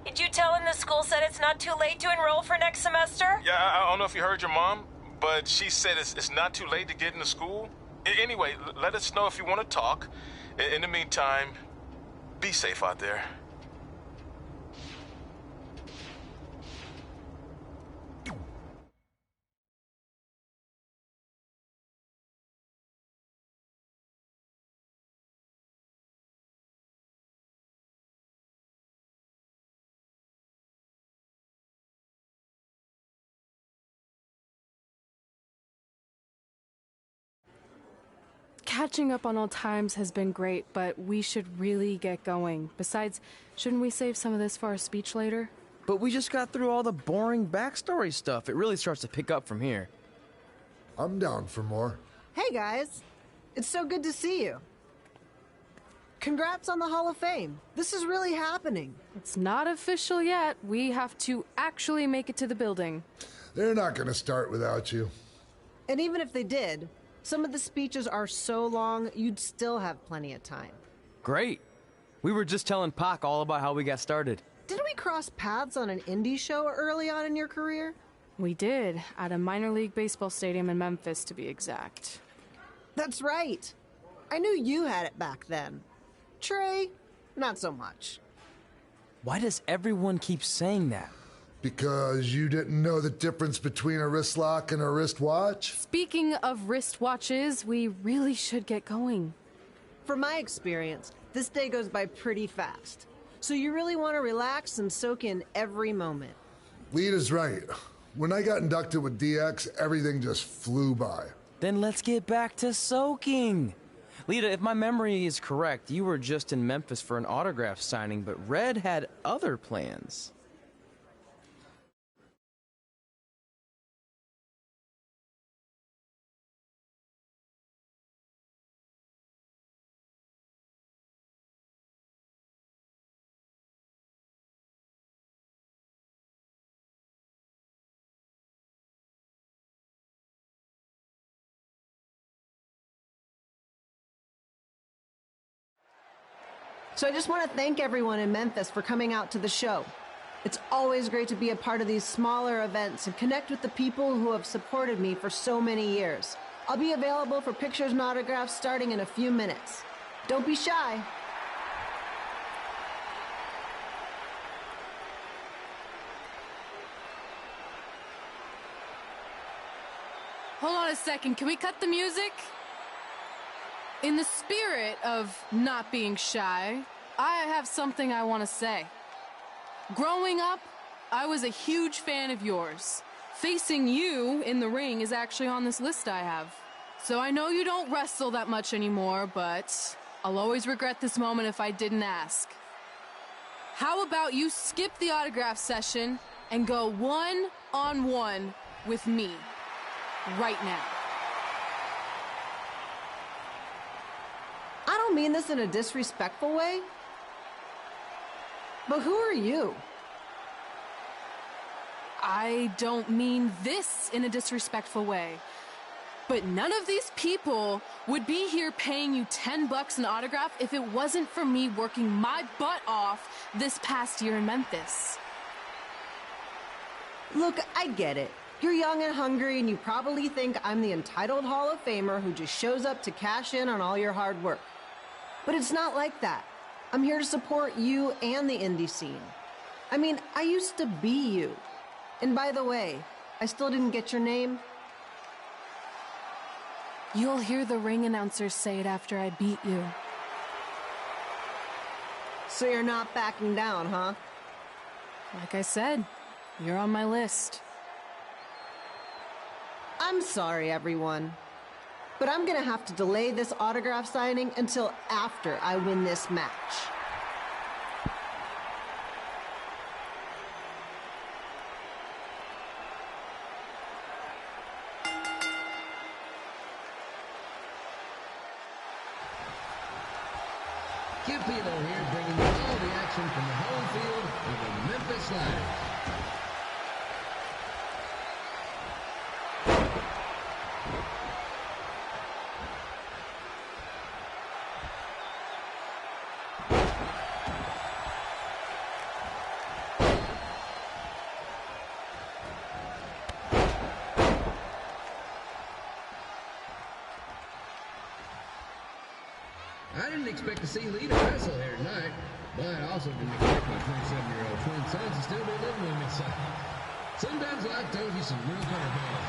Did you tell him the school said it's not too late to enroll for next semester? Yeah, I don't know if you heard your mom, but she said it's not too late to get into school. Anyway, let us know if you want to talk. In the meantime, be safe out there. Catching up on old times has been great, but we should really get going. Besides, shouldn't we save some of this for our speech later? But we just got through all the boring backstory stuff. It really starts to pick up from here. I'm down for more. Hey guys, it's so good to see you. Congrats on the Hall of Fame. This is really happening. It's not official yet. We have to actually make it to the building. They're not going to start without you. And even if they did, some of the speeches are so long, you'd still have plenty of time. Great. We were just telling Pac all about how we got started. Didn't we cross paths on an indie show early on in your career? We did, at a minor league baseball stadium in Memphis, to be exact. That's right. I knew you had it back then. Trey, not so much. Why does everyone keep saying that? Because you didn't know the difference between a wrist lock and a wristwatch? Speaking of wristwatches, we really should get going. From my experience, this day goes by pretty fast. So you really want to relax and soak in every moment. Lita's right. When I got inducted with DX, everything just flew by. Then let's get back to soaking. Lita, if my memory is correct, you were just in Memphis for an autograph signing, but Red had other plans. So I just want to thank everyone in Memphis for coming out to the show. It's always great to be a part of these smaller events and connect with the people who have supported me for so many years. I'll be available for pictures and autographs starting in a few minutes. Don't be shy. Hold on a second. Can we cut the music? In the spirit of not being shy, I have something I want to say. Growing up, I was a huge fan of yours. Facing you in the ring is actually on this list I have. So I know you don't wrestle that much anymore, but I'll always regret this moment if I didn't ask. How about you skip the autograph session and go one-on-one with me right now? I don't mean this in a disrespectful way, but who are you? I don't mean this in a disrespectful way, but none of these people would be here paying you $10 an autograph if it wasn't for me working my butt off this past year in Memphis. Look, I get it. You're young and hungry, and you probably think I'm the entitled Hall of Famer who just shows up to cash in on all your hard work. But it's not like that. I'm here to support you and the indie scene. I mean, I used to be you. And by the way, I still didn't get your name. You'll hear the ring announcers say it after I beat you. So you're not backing down, huh? Like I said, you're on my list. I'm sorry, everyone. But I'm gonna have to delay this autograph signing until after I win this match. Capito here, bringing you all the action from the home field of the Memphis Sliders. I didn't expect to see Lita wrestle here tonight, but I also didn't expect my 27-year-old twin sons to still be living with me, so sometimes life throws you some real curveballs.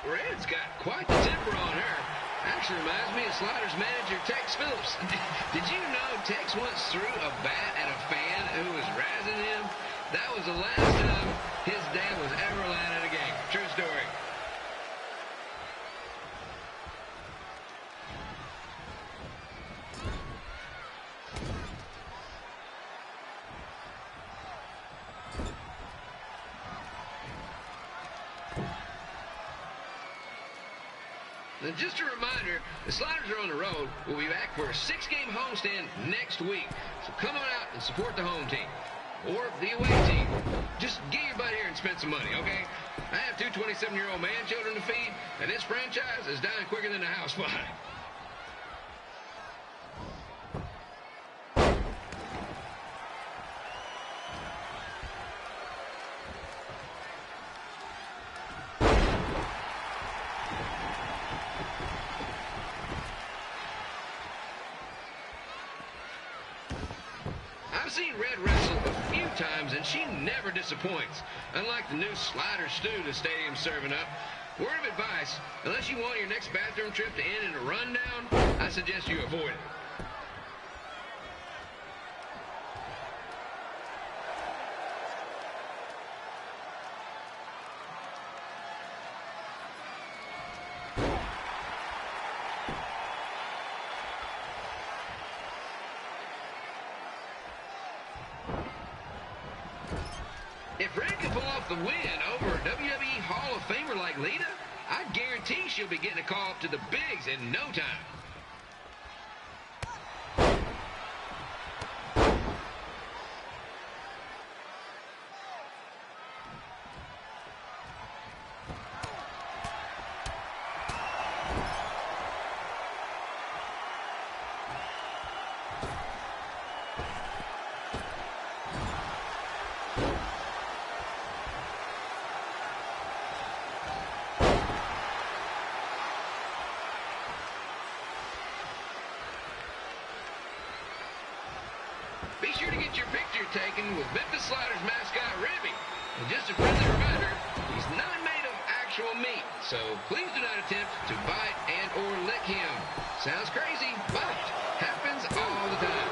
Red's got quite the temper on her. Actually reminds me of Sliders manager Tex Phillips. Did you know Tex once threw a bat at a fan who was razzing him? That was the last time his dad was ever allowed at a game. True story. And just a reminder, the Sliders are on the road. We'll be back for a 6-game homestand next week. So come on out and support the home team. Or the away team. Just get your butt here and spend some money, okay? I have 2 27-year-old man children to feed, and this franchise is dying quicker than the house fly. I've seen Red wrestle a few times, and she never disappoints. Unlike the new slider stew the stadium's serving up. Word of advice, unless you want your next bathroom trip to end in a rundown, I suggest you avoid it. If Red can pull off the win over a WWE Hall of Famer like Lita, I guarantee she'll be getting a call up to the bigs in no time. Sliders mascot, Ribby. And just a friendly reminder, he's not made of actual meat, so please do not attempt to bite and or lick him. Sounds crazy, but happens all the time.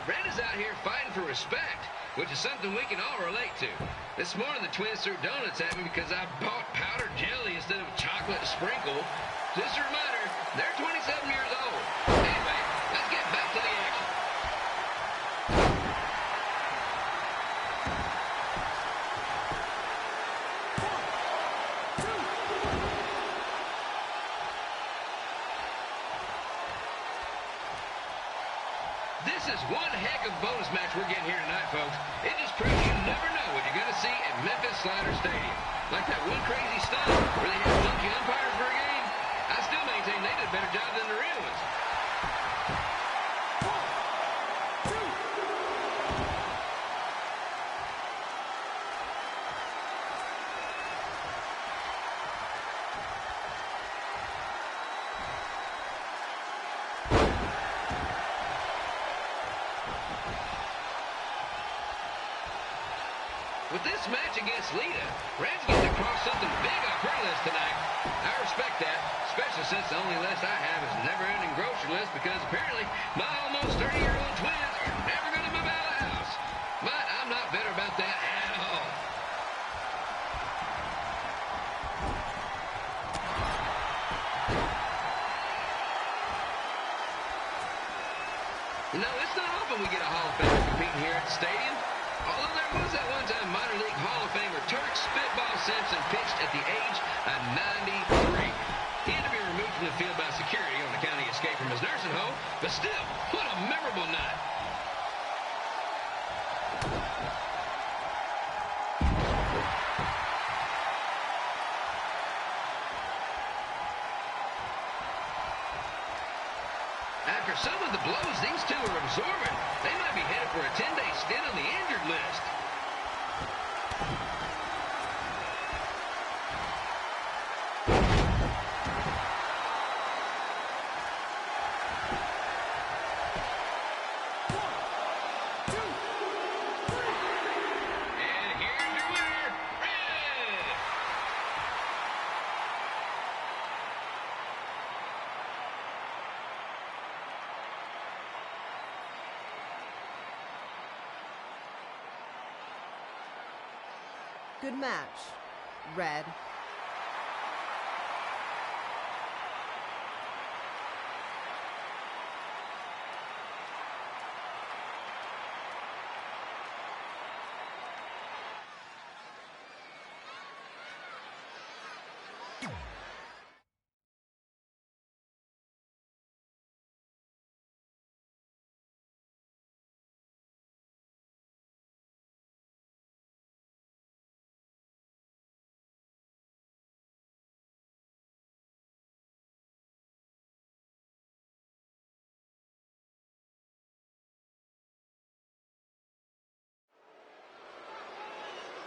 Red is out here fighting for respect, which is something we can all relate to. This morning, the twins threw donuts at me because I bought powdered jelly instead of chocolate sprinkle. Just a reminder, they're 27 years old. Anyway, let's get back to the action. This is one heck of a bonus match we're getting here tonight, folks. It just proves you never know what you're going to see at Memphis Slider Stadium. Like that one crazy stunt where they had monkey umpires for a game. I still maintain they did a better job than the real ones. With this match against Lita, Red's getting to cross something big off her list tonight. I respect that, especially since the only list I have is a never-ending grocery list because apparently my almost 30-year-old twins are never going to move out of the house. But I'm not bitter about that at all. You know, it's not often we get a Hall of Famer competing here at the stadium. Although there was that one-time minor league Hall of Famer Turk Spitball Simpson pitched at the age of 93. He had to be removed from the field by security on account of the escape from his nursing home, but still, what a memorable night. After some of the blows these two are absorbing, they might be headed for a 10-day stint on the injured list. And here's your winner, Red! Good match, Red.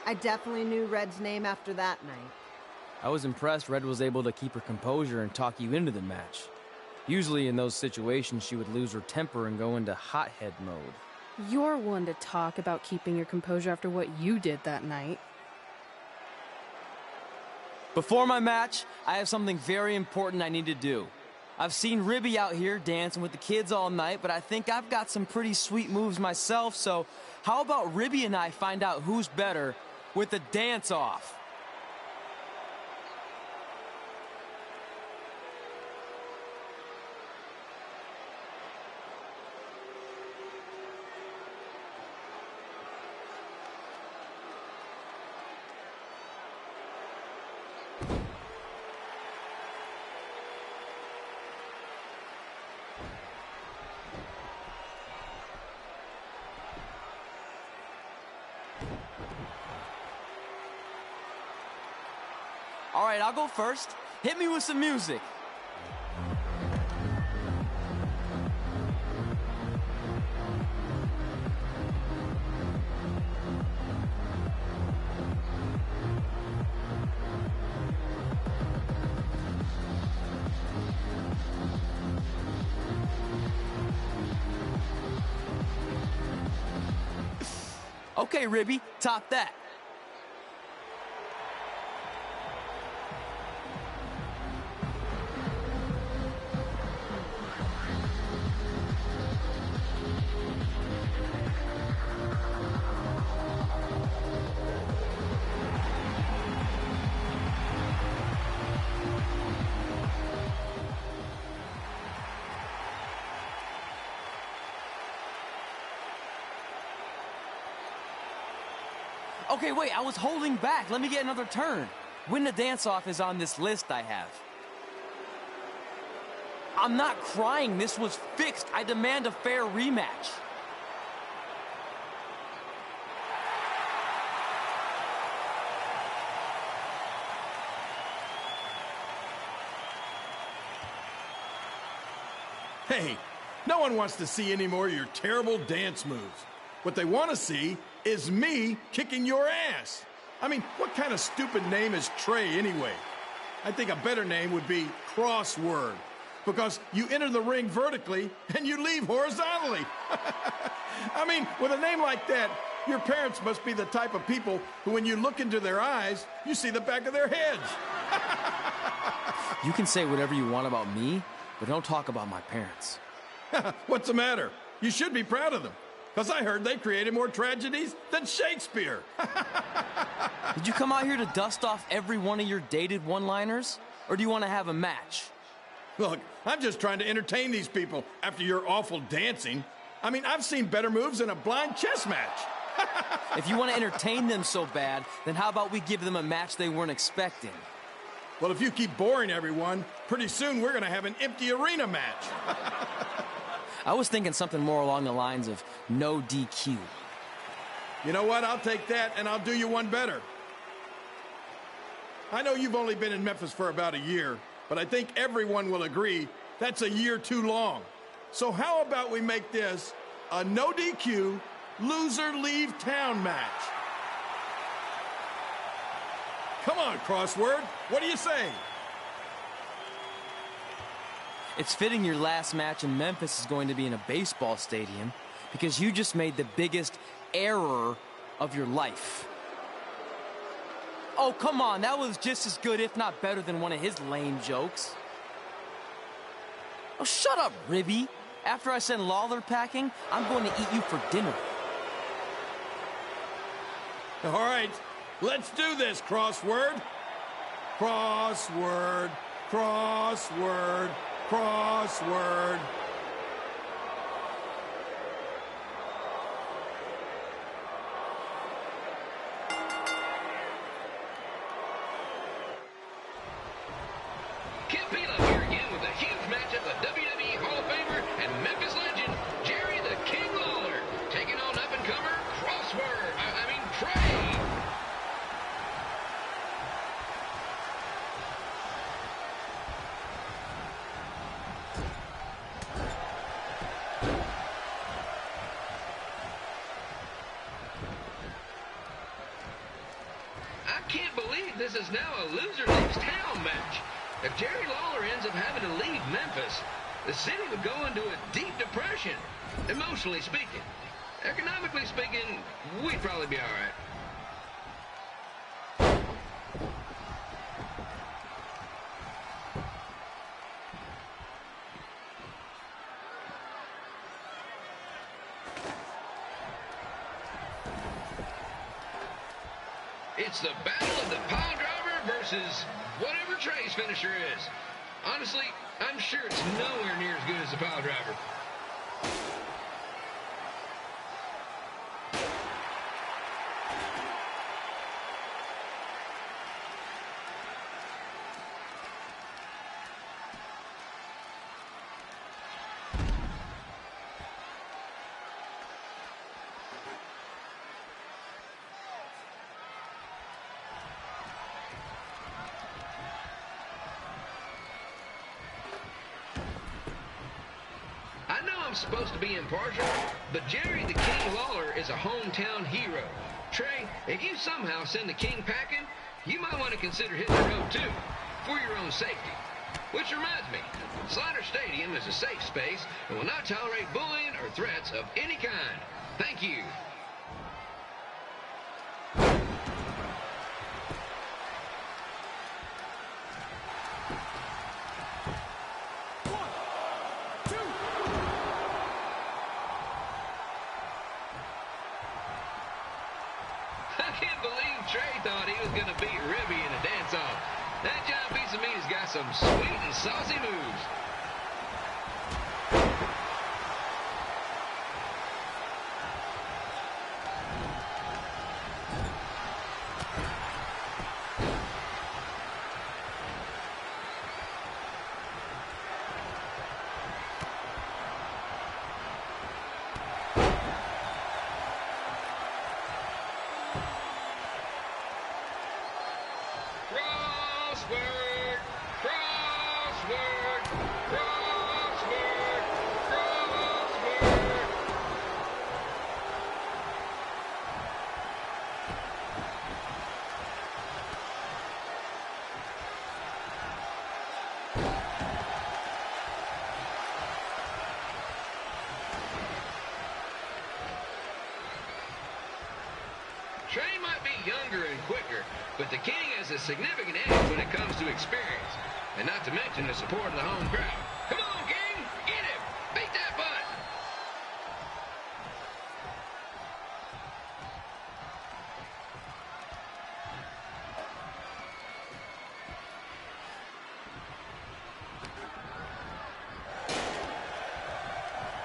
I definitely knew Red's name after that night. I was impressed Red was able to keep her composure and talk you into the match. Usually in those situations, she would lose her temper and go into hothead mode. You're one to talk about keeping your composure after what you did that night. Before my match, I have something very important I need to do. I've seen Ribby out here dancing with the kids all night, but I think I've got some pretty sweet moves myself, so how about Ribby and I find out who's better with the dance-off? All right, I'll go first. Hit me with some music. Okay, Ribby, top that. Okay, wait, I was holding back. Let me get another turn. Win the dance-off is on this list I have. I'm not crying. This was fixed. I demand a fair rematch. Hey, no one wants to see any more of your terrible dance moves. What they want to see is me kicking your ass. I mean, what kind of stupid name is Trey anyway? I think a better name would be Crossword, because you enter the ring vertically and you leave horizontally. I mean, with a name like that, your parents must be the type of people who, when you look into their eyes, you see the back of their heads. You can say whatever you want about me, but don't talk about my parents. What's the matter? You should be proud of them, because I heard they created more tragedies than Shakespeare. Did you come out here to dust off every one of your dated one-liners? Or do you want to have a match? Look, I'm just trying to entertain these people after your awful dancing. I mean, I've seen better moves in a blind chess match. If you want to entertain them so bad, then how about we give them a match they weren't expecting? Well, if you keep boring everyone, pretty soon we're going to have an empty arena match. I was thinking something more along the lines of no DQ. You know what? I'll take that, and I'll do you one better. I know you've only been in Memphis for about a year, but I think everyone will agree that's a year too long. So how about we make this a no DQ, loser leave town match? Come on, Crossword. What do you say? It's fitting your last match in Memphis is going to be in a baseball stadium because you just made the biggest error of your life. Oh, come on. That was just as good, if not better, than one of his lame jokes. Oh, shut up, Ribby. After I send Lawler packing, I'm going to eat you for dinner. All right, let's do this, Crossword. Crossword, crossword, crossword. Kip Beal here again with a huge matchup of WWE Hall of Famer and Memphis legend, Jerry the King Lawler, taking on up-and-comer Trey. I can't believe this is now a loser leaves town match. If Jerry Lawler ends up having to leave Memphis, the city would go into a deep depression, emotionally speaking. Economically speaking, we'd probably be all right. It's the battle of the pile driver versus whatever Trey's finisher is. Honestly, I'm sure it's nowhere near as good as the pile driver. Supposed to be impartial, but Jerry the King Lawler is a hometown hero. Trey, if you somehow send the King packing, you might want to consider hitting the road too, for your own safety. Which reminds me, Slaughter Stadium is a safe space and will not tolerate bullying or threats of any kind. Thank you. gonna beat Ribby in a dance-off. That giant piece of meat has got some sweet and saucy moves. Crossword, crossword, crossword, crossword. Trey might be younger and quicker, but the King has a significant edge when it comes to experience, and not to mention the support of the home crowd. Come on, King! Get him! Beat that butt!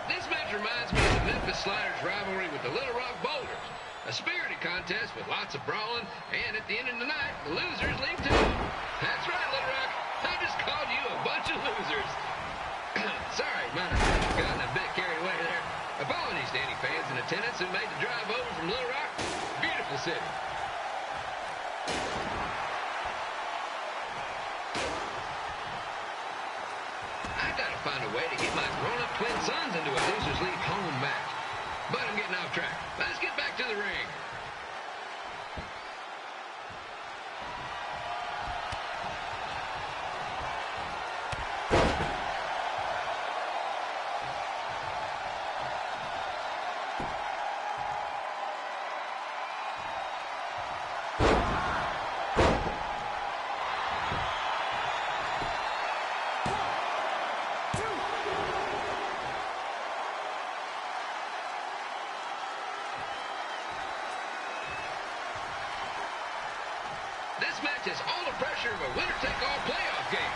This match reminds me of the Memphis Sliders rivalry with the Little Rock Boulders. A spirited contest with lots of brawling, and at the end of the night, the losers leave town. That's right, Little Rock. I just called you a bunch of losers. Sorry, might have gotten a bit carried away there. Apologies to any fans in attendance who made the drive over from Little Rock. Beautiful city. I gotta find a way to get my grown-up twin sons into a losers leave home match. But I'm getting off track. Let's get back to the ring. This match has all the pressure of a winner-take-all playoff game.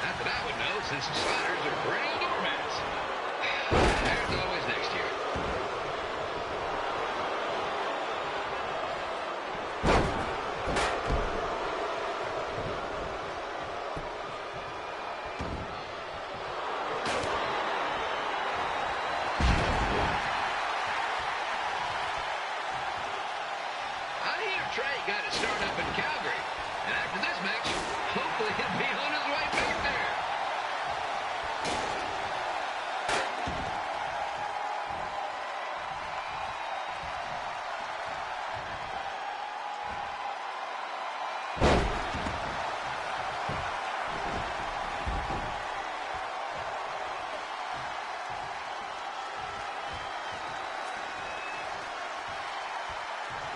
Not that I would know, since the Sliders are perennial doormats. There's always next year. I hear Trey got his start up in Calgary. And after this match, hopefully he'll be on his way back there.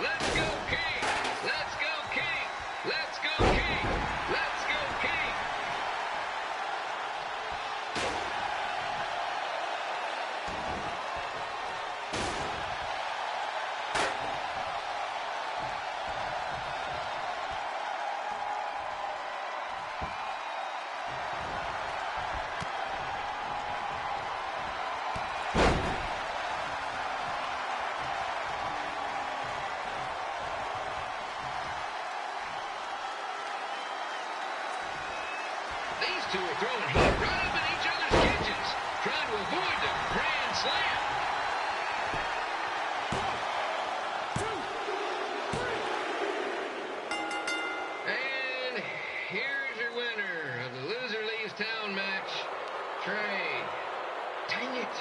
Let's go, King! Let's go, King! Let's go, King! Let's go, King! These two are throwing heat right up in each other's kitchens, trying to avoid the Grand Slam. And here's your winner of the Loser Leaves Town match, Trey. Dang it.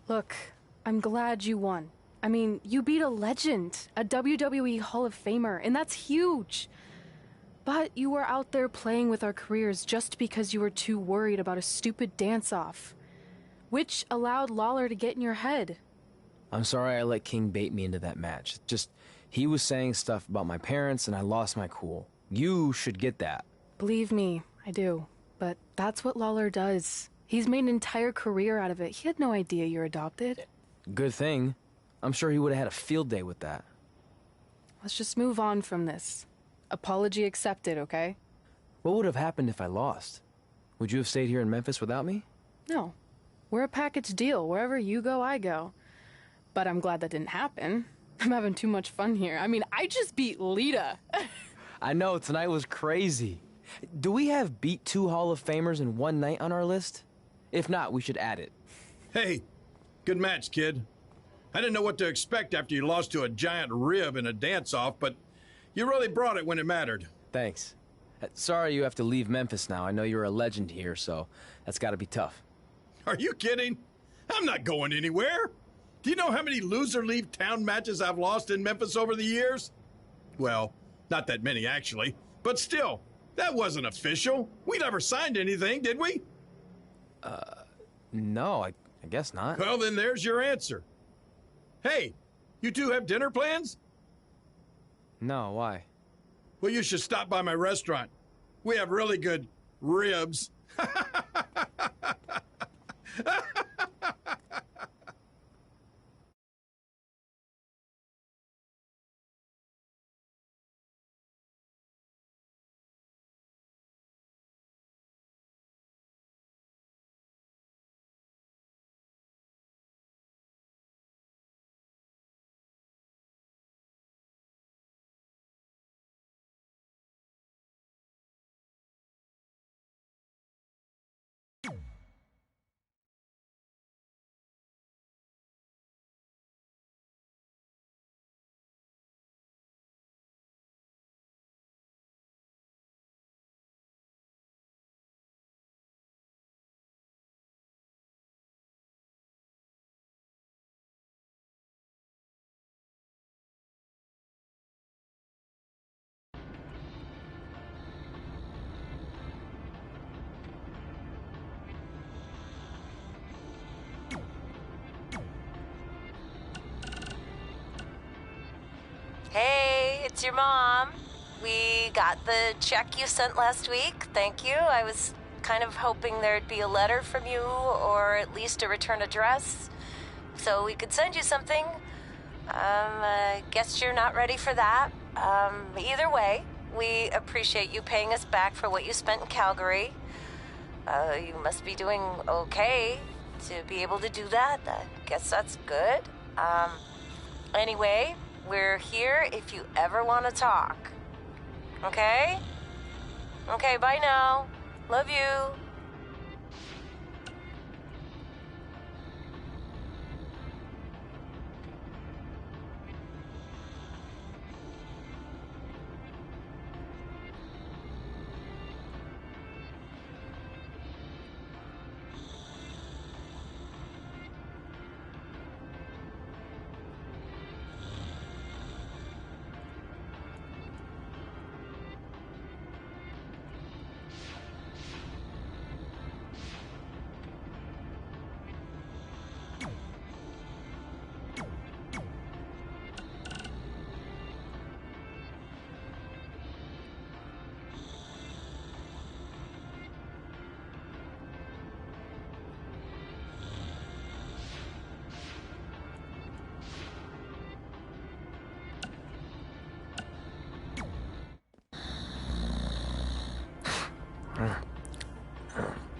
Look, I'm glad you won. I mean, you beat a legend, a WWE Hall of Famer, and that's huge. But you were out there playing with our careers just because you were too worried about a stupid dance-off, which allowed Lawler to get in your head. I'm sorry I let King bait me into that match. Just, he was saying stuff about my parents and I lost my cool. You should get that. Believe me, I do. But that's what Lawler does. He's made an entire career out of it. He had no idea you're adopted. Good thing. I'm sure he would have had a field day with that. Let's just move on from this. Apology accepted, okay? What would have happened if I lost? Would you have stayed here in Memphis without me? No. We're a package deal. Wherever you go, I go. But I'm glad that didn't happen. I'm having too much fun here. I mean, I just beat Lita. I know, tonight was crazy. Do we have beat 2 Hall of Famers in one night on our list? If not, we should add it. Hey, good match, kid. I didn't know what to expect after you lost to a giant rib in a dance-off, but you really brought it when it mattered. Thanks. Sorry you have to leave Memphis now. I know you're a legend here, so that's got to be tough. Are you kidding? I'm not going anywhere. Do you know how many loser leave town matches I've lost in Memphis over the years? Well, not that many actually, but still, that wasn't official. We never signed anything, did we? No, I guess not. Well, then there's your answer. Hey, you two have dinner plans? No, why? Well, you should stop by my restaurant. We have really good ribs. Hey, it's your mom. We got the check you sent last week. Thank you. I was kind of hoping there'd be a letter from you, or at least a return address, so we could send you something. I guess you're not ready for that. Either way, we appreciate you paying us back for what you spent in Calgary. You must be doing okay to be able to do that. I guess that's good. Anyway, we're here if you ever want to talk. Okay? Okay, bye now. Love you.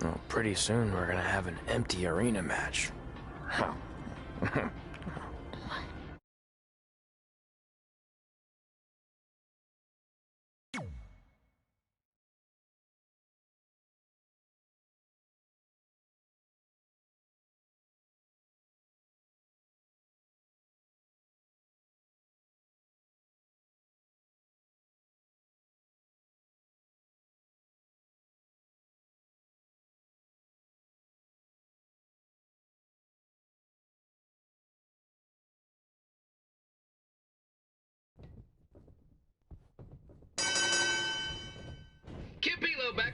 Well, pretty soon we're gonna have an empty arena match.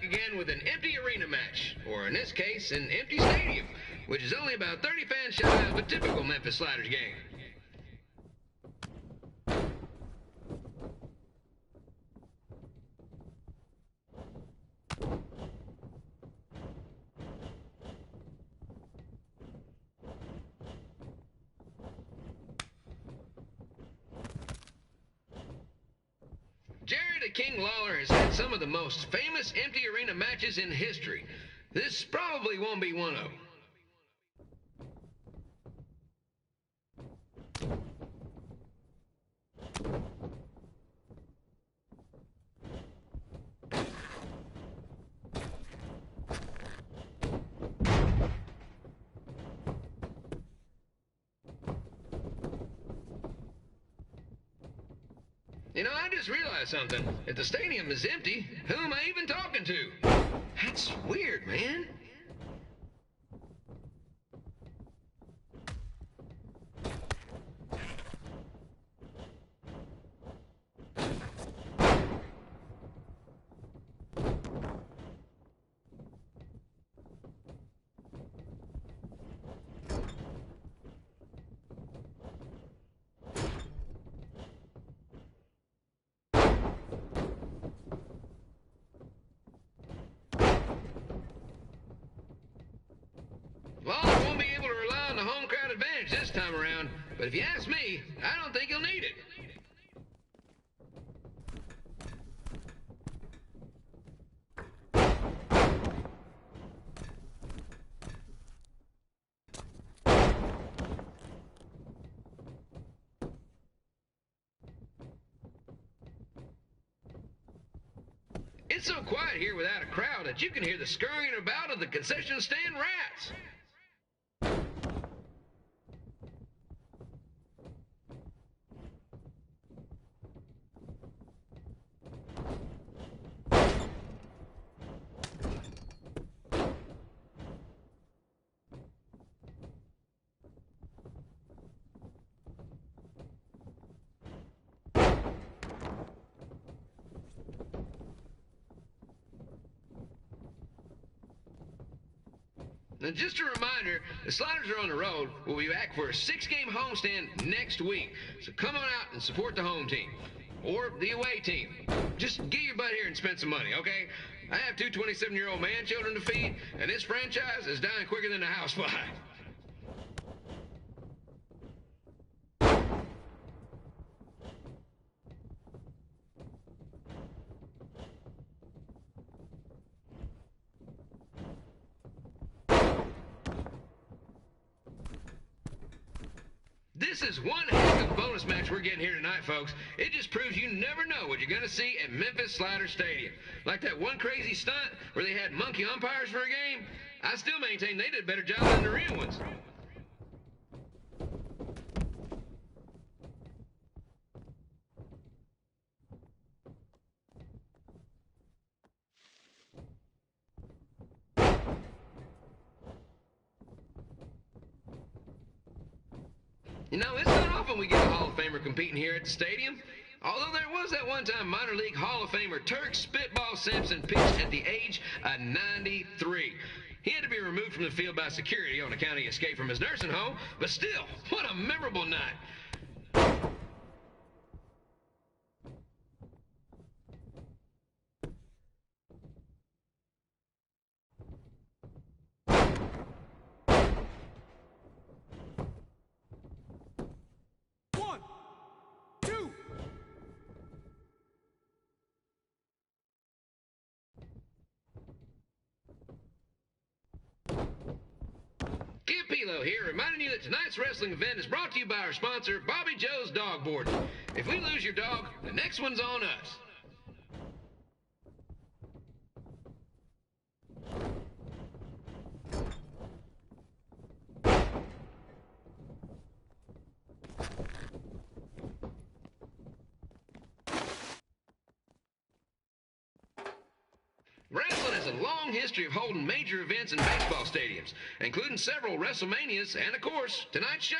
again with an empty arena match, or in this case, an empty stadium, which is only about 30 fans shy of a typical Memphis Sliders game. Jerry the King Lawler has had some of the most famous empty arena matches in history. This probably won't be one of them. You know, I just realized something. If the stadium is empty, who am I even talking to? That's weird, man. Lawler won't be able to rely on the home crowd advantage this time around, but if you ask me, I don't think he'll need it. It's so quiet here without a crowd that you can hear the scurrying about of the concession stand rats. Now, just a reminder, the Sliders are on the road. We'll be back for a 6-game homestand next week. So come on out and support the home team. Or the away team. Just get your butt here and spend some money, okay? I have two 27-year-old man-children to feed, and this franchise is dying quicker than a housefly. This is one heck of a bonus match we're getting here tonight, folks. It just proves you never know what you're going to see at Memphis Sliders Stadium. Like that one crazy stunt where they had monkey umpires for a game. I still maintain they did a better job than the real ones. You know, it's not often we get a Hall of Famer competing here at the stadium. Although there was that one time minor league Hall of Famer Turk Spitball Simpson pitched at the age of 93. He had to be removed from the field by security on account he escaped from his nursing home, but still, what a memorable night. Pilo here, reminding you that tonight's wrestling event is brought to you by our sponsor, Bobby Joe's Dog Boarding. If we lose your dog, the next one's on us. Wrestling has a long history of holding major events in baseball stadiums, including several WrestleManias and, of course, tonight's show.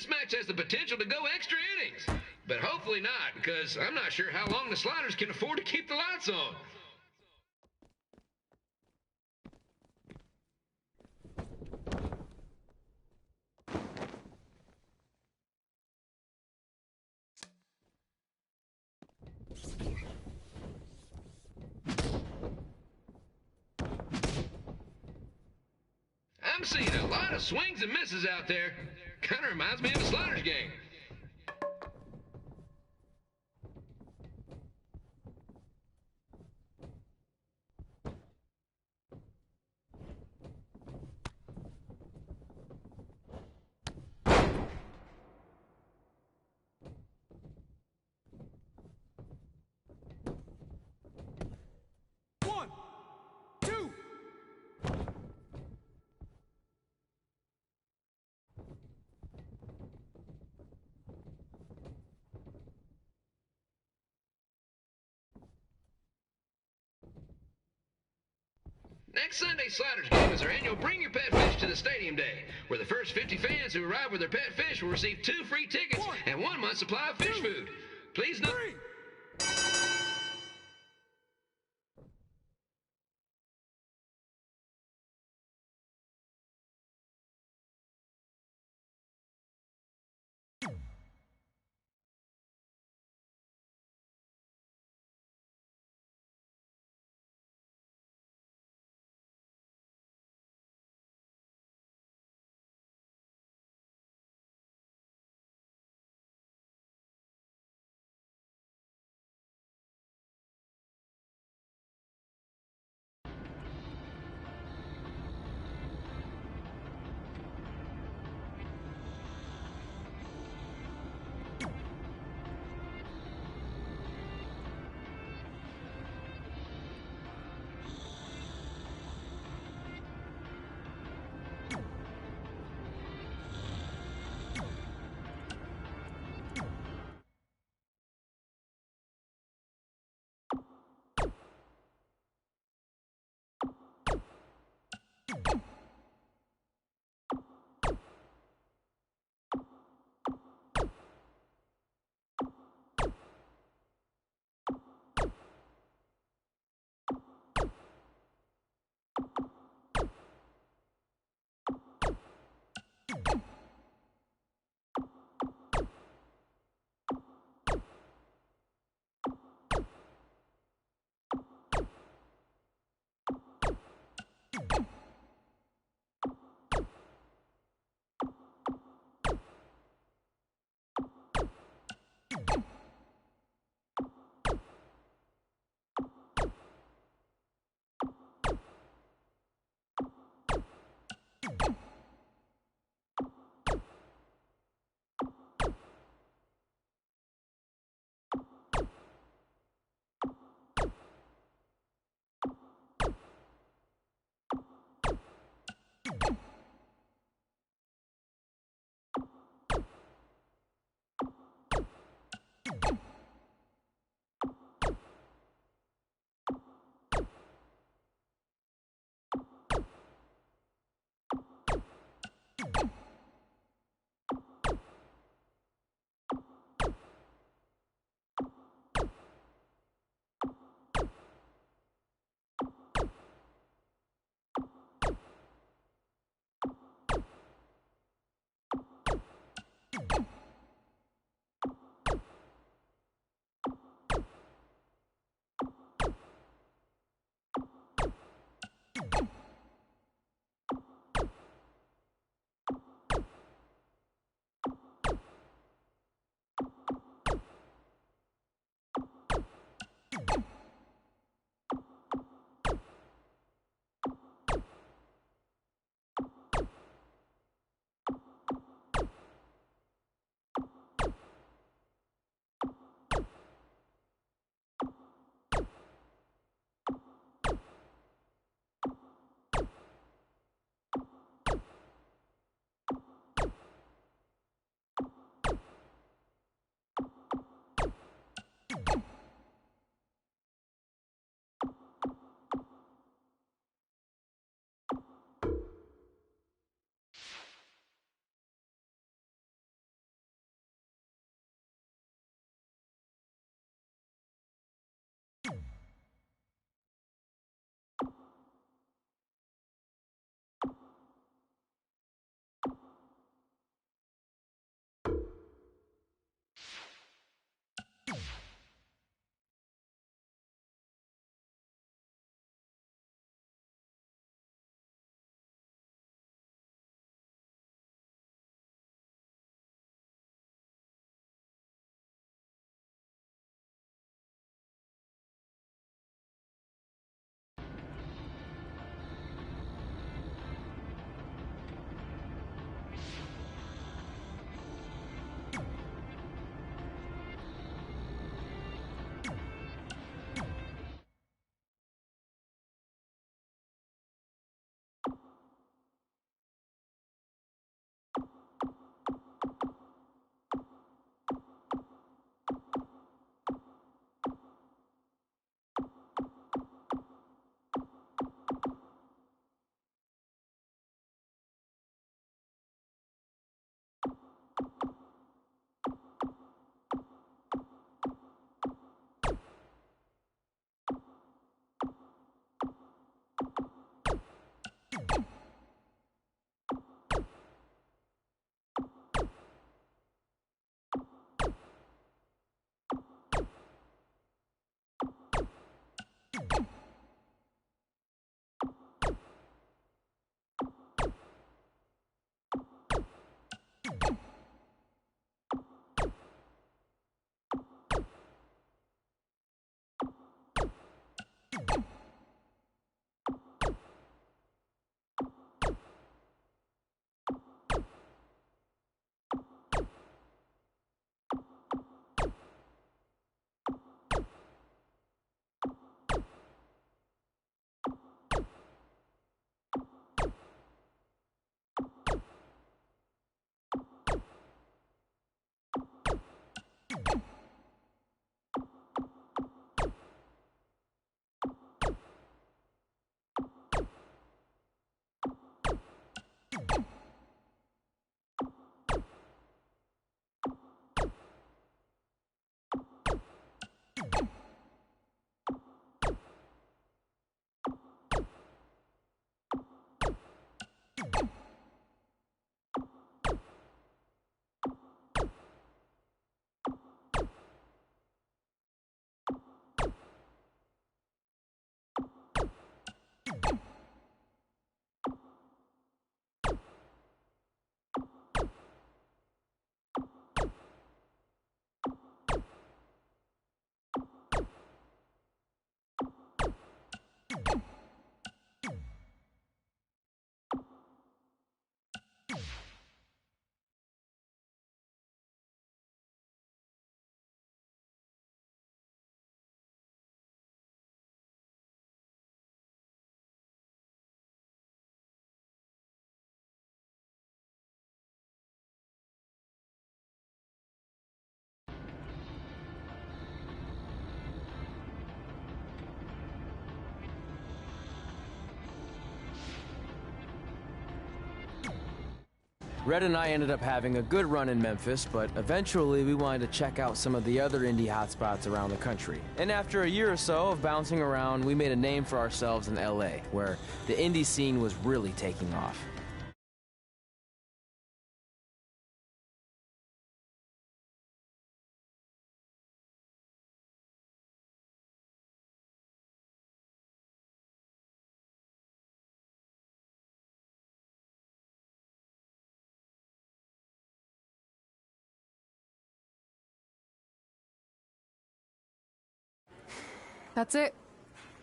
This match has the potential to go extra innings. But hopefully not, because I'm not sure how long the Sliders can afford to keep the lights on. I'm seeing a lot of swings and misses out there. Kind of reminds me of a Sliders game. One, two. Next Sunday's Sliders game is our annual Bring Your Pet Fish to the Stadium Day, where the first 50 fans who arrive with their pet fish will receive 2 free tickets and 1 month's supply of fish food. Please note... Red and I ended up having a good run in Memphis, but eventually we wanted to check out some of the other indie hotspots around the country. And after a year or so of bouncing around, we made a name for ourselves in LA, where the indie scene was really taking off. That's it.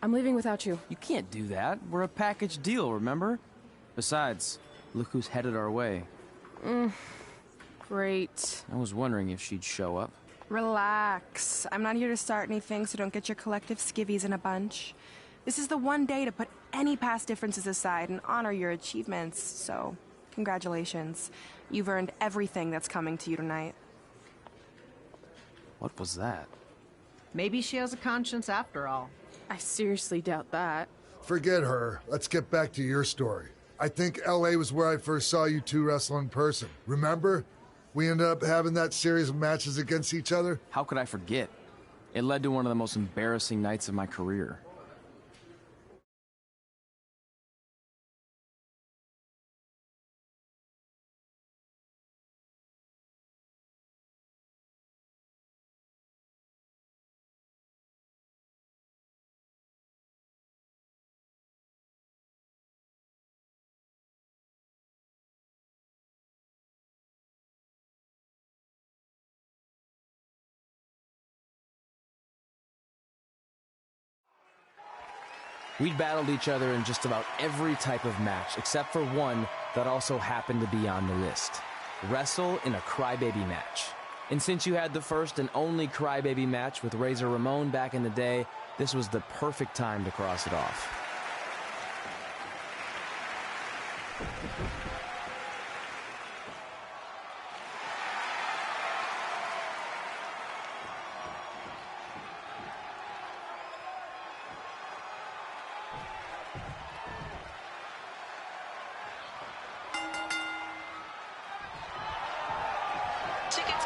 I'm leaving without you. You can't do that. We're a package deal, remember? Besides, look who's headed our way. Great. I was wondering if she'd show up. Relax. I'm not here to start anything, so don't get your collective skivvies in a bunch. This is the one day to put any past differences aside and honor your achievements, so congratulations. You've earned everything that's coming to you tonight. What was that? Maybe she has a conscience after all. I seriously doubt that. Forget her. Let's get back to your story. I think LA was where I first saw you two wrestle in person. Remember? We ended up having that series of matches against each other. How could I forget? It led to one of the most embarrassing nights of my career. We'd battled each other in just about every type of match, except for one that also happened to be on the list. Wrestle in a crybaby match. And since you had the first and only crybaby match with Razor Ramon back in the day, this was the perfect time to cross it off.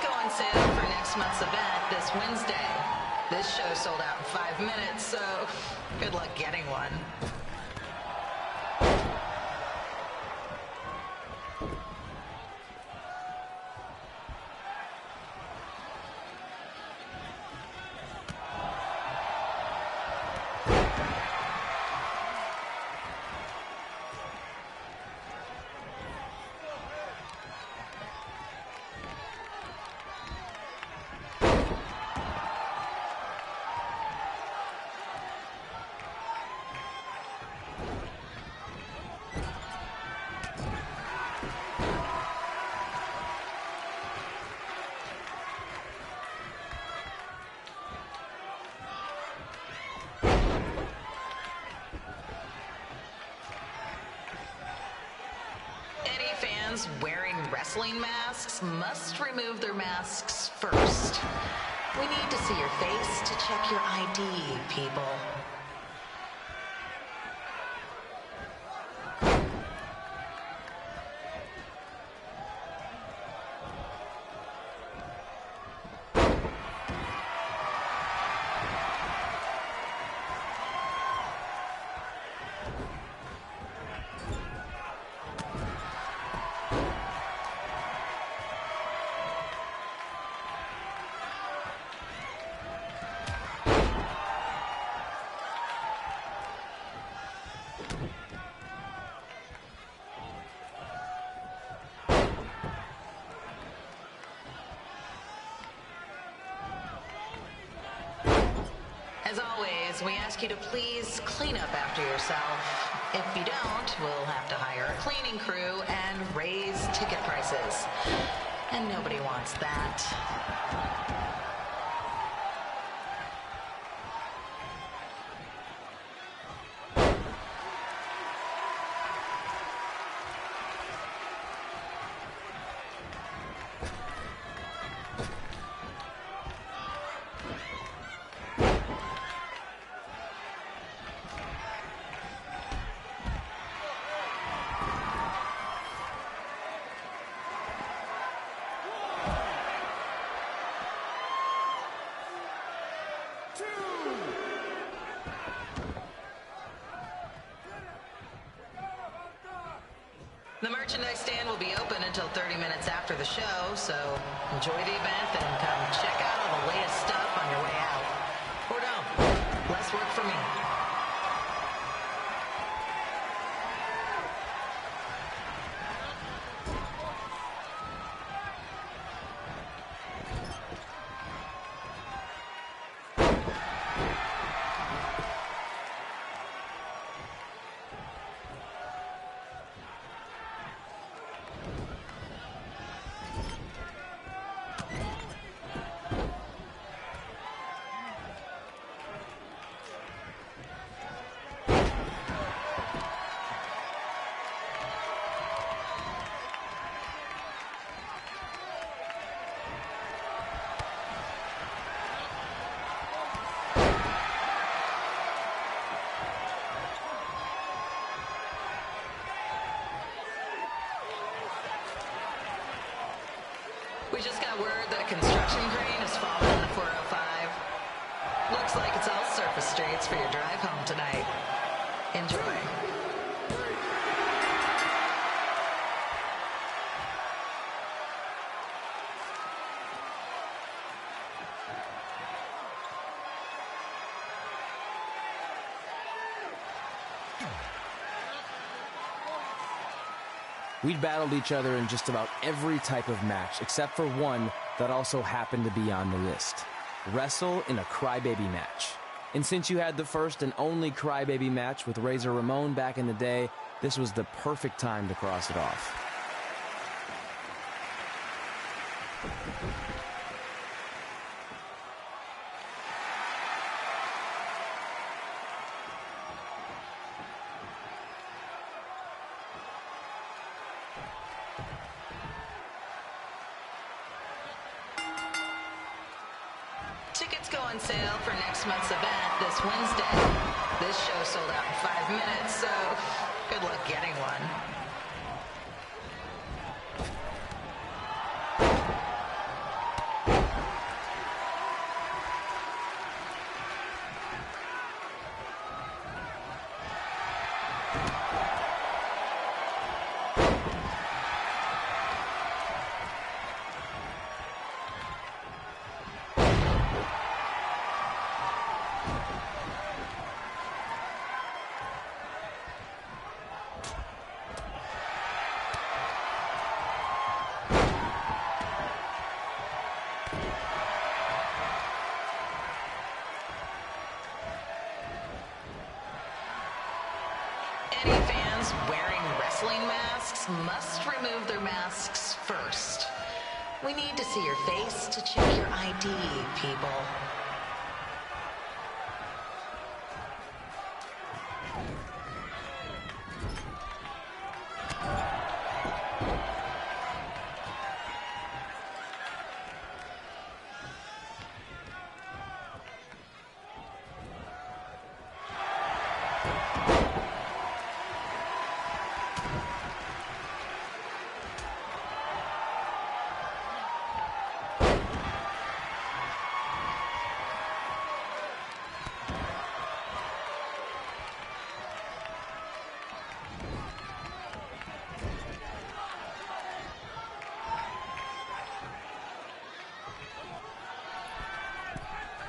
go on sale for next month's event this Wednesday. This show sold out in 5 minutes, so good luck getting one. Wearing wrestling masks must remove their masks first. We need to see your face to check your ID, people. As always, we ask you to please clean up after yourself. If you don't, we'll have to hire a cleaning crew and raise ticket prices. And nobody wants that. The merchandise stand will be open until 30 minutes after the show, so enjoy the event and come check out all the latest stuff on your way out. Or don't. Less work for me. We just got word that a construction crane has fallen on the 405. Looks like it's all surface streets for your drive home tonight. Enjoy. We'd battled each other in just about every type of match, except for one that also happened to be on the list. Wrestle in a crybaby match. And since you had the first and only crybaby match with Razor Ramon back in the day, this was the perfect time to cross it off. Tickets go on sale for next month's event this Wednesday. This show sold out in 5 minutes, so good luck getting one. must remove their masks first. We need to see your face to check your ID, people.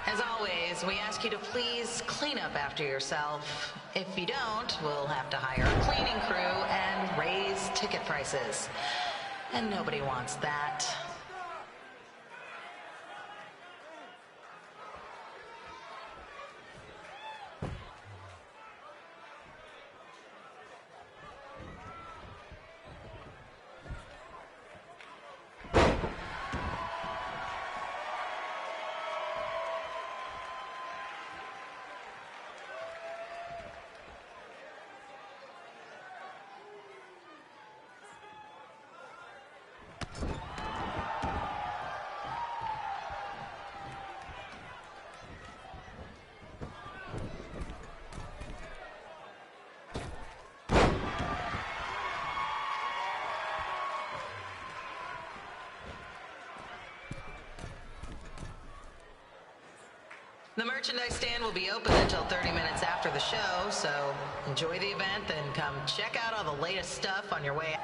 As always, we ask you to please clean up after yourself. If you don't, we'll have to hire a cleaning crew and raise ticket prices. And nobody wants that. The merchandise stand will be open until 30 minutes after the show, so enjoy the event and come check out all the latest stuff on your way out.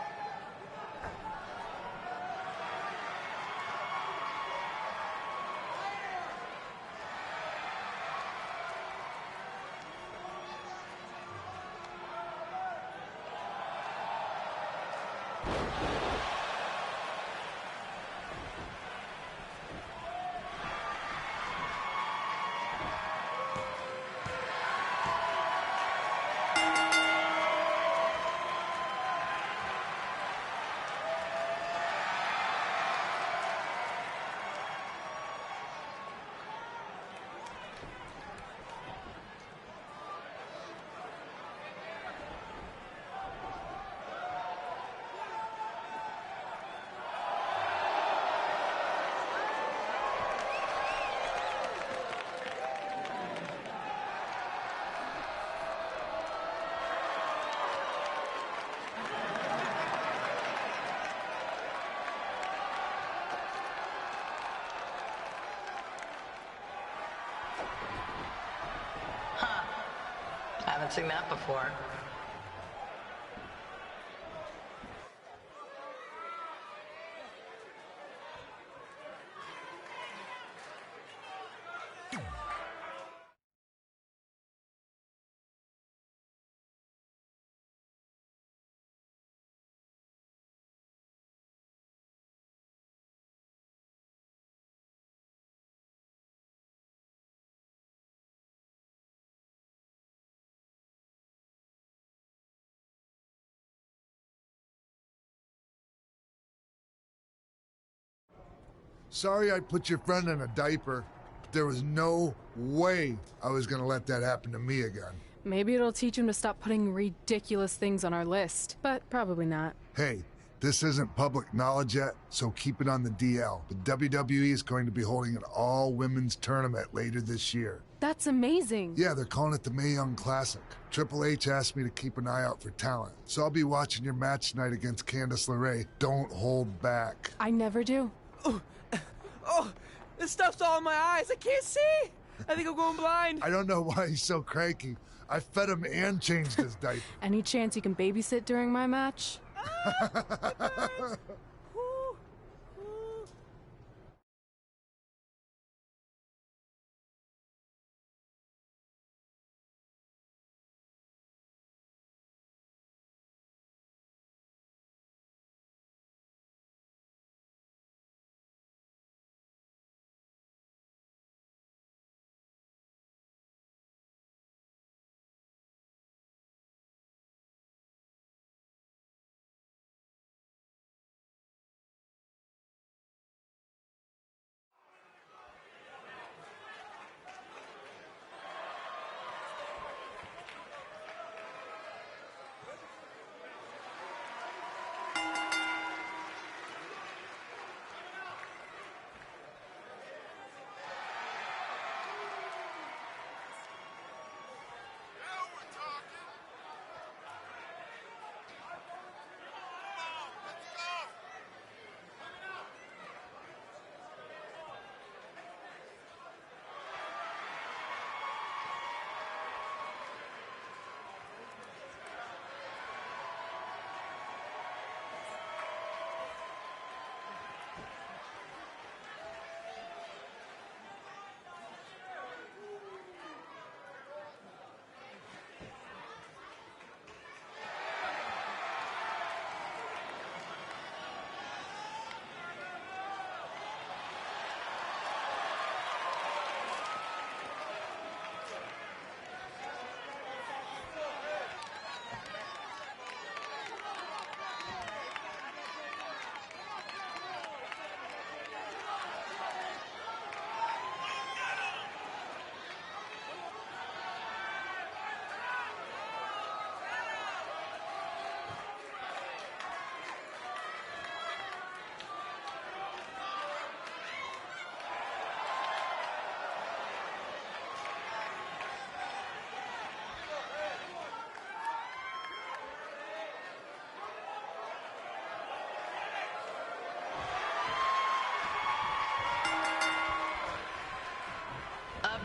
Haven't seen that before. Sorry I put your friend in a diaper. There was no way I was gonna let that happen to me again. Maybe it'll teach him to stop putting ridiculous things on our list, but probably not. Hey, this isn't public knowledge yet, so keep it on the DL. But WWE is going to be holding an all-women's tournament later this year. That's amazing. Yeah, they're calling it the Mae Young Classic. Triple H asked me to keep an eye out for talent, so I'll be watching your match tonight against Candice LeRae. Don't hold back. I never do. Oh, this stuff's all in my eyes. I can't see. I think I'm going blind. I don't know why he's so cranky. I fed him and changed his diaper. Any chance you can babysit during my match?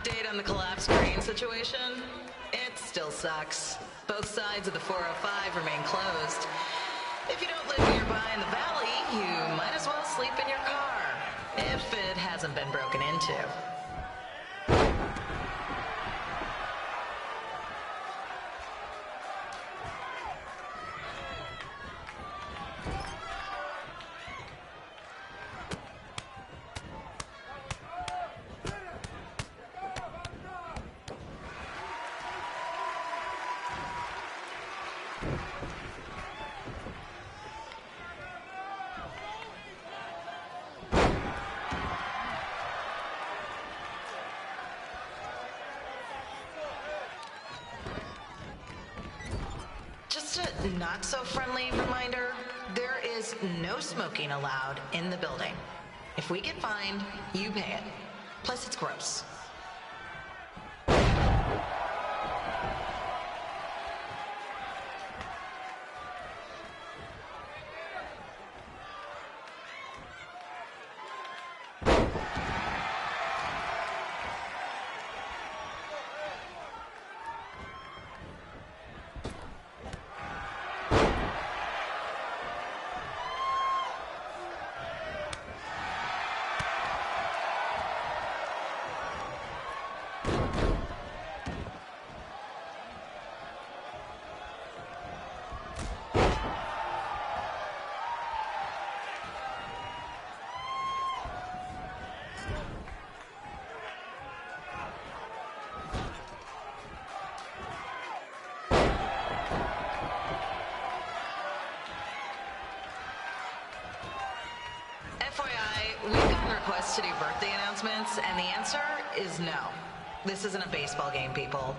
update on the collapsed crane situation? It still sucks. Both sides of the 405 remain closed. If you don't live nearby in the valley, you might as well sleep in your car, if it hasn't been broken into. A not-so-friendly reminder, there is no smoking allowed in the building. If we get fined, you pay it. Plus, it's gross. FYI, we've gotten requests to do birthday announcements, and the answer is no. This isn't a baseball game, people.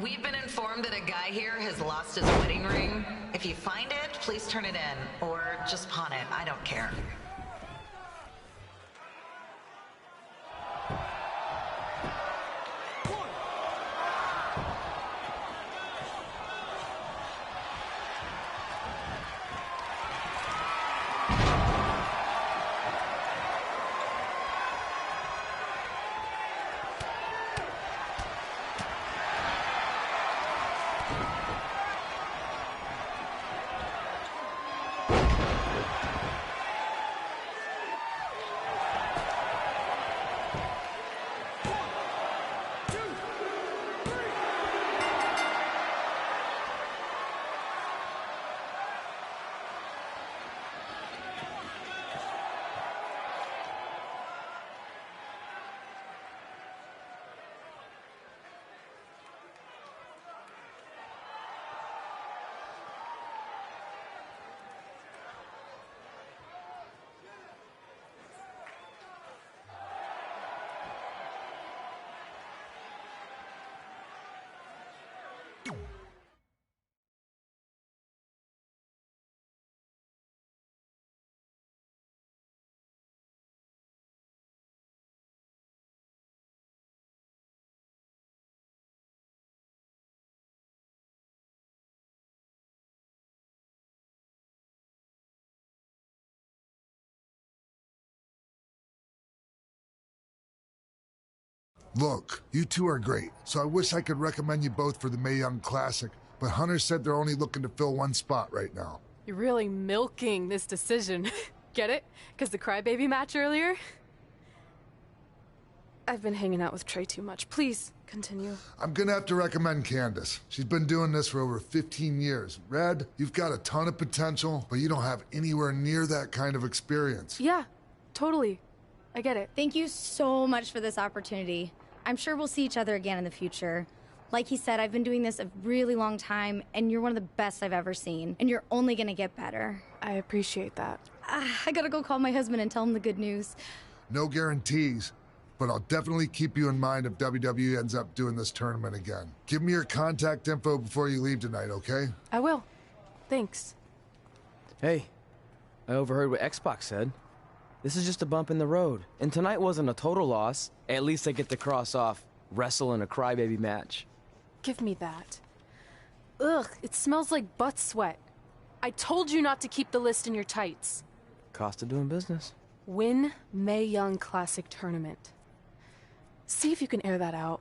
We've been informed that a guy here has lost his wedding ring. If you find it, please turn it in, or just pawn it. I don't care. Look, you two are great, so I wish I could recommend you both for the Mae Young Classic, but Hunter said they're only looking to fill one spot right now. You're really milking this decision. Get it? Because the crybaby match earlier? I've been hanging out with Trey too much. Please, continue. I'm gonna have to recommend Candace. She's been doing this for over 15 years. Red, you've got a ton of potential, but you don't have anywhere near that kind of experience. Yeah, totally. I get it. Thank you so much for this opportunity. I'm sure we'll see each other again in the future. Like he said, I've been doing this a really long time, and you're one of the best I've ever seen. And you're only gonna get better. I appreciate that. I gotta go call my husband and tell him the good news. No guarantees, but I'll definitely keep you in mind if WWE ends up doing this tournament again. Give me your contact info before you leave tonight, okay? I will. Thanks. Hey, I overheard what Xbox said. This is just a bump in the road. And tonight wasn't a total loss. At least I get to cross off wrestle in a crybaby match. Give me that. Ugh, it smells like butt sweat. I told you not to keep the list in your tights. Cost of doing business. Win Mae Young Classic Tournament. See if you can air that out.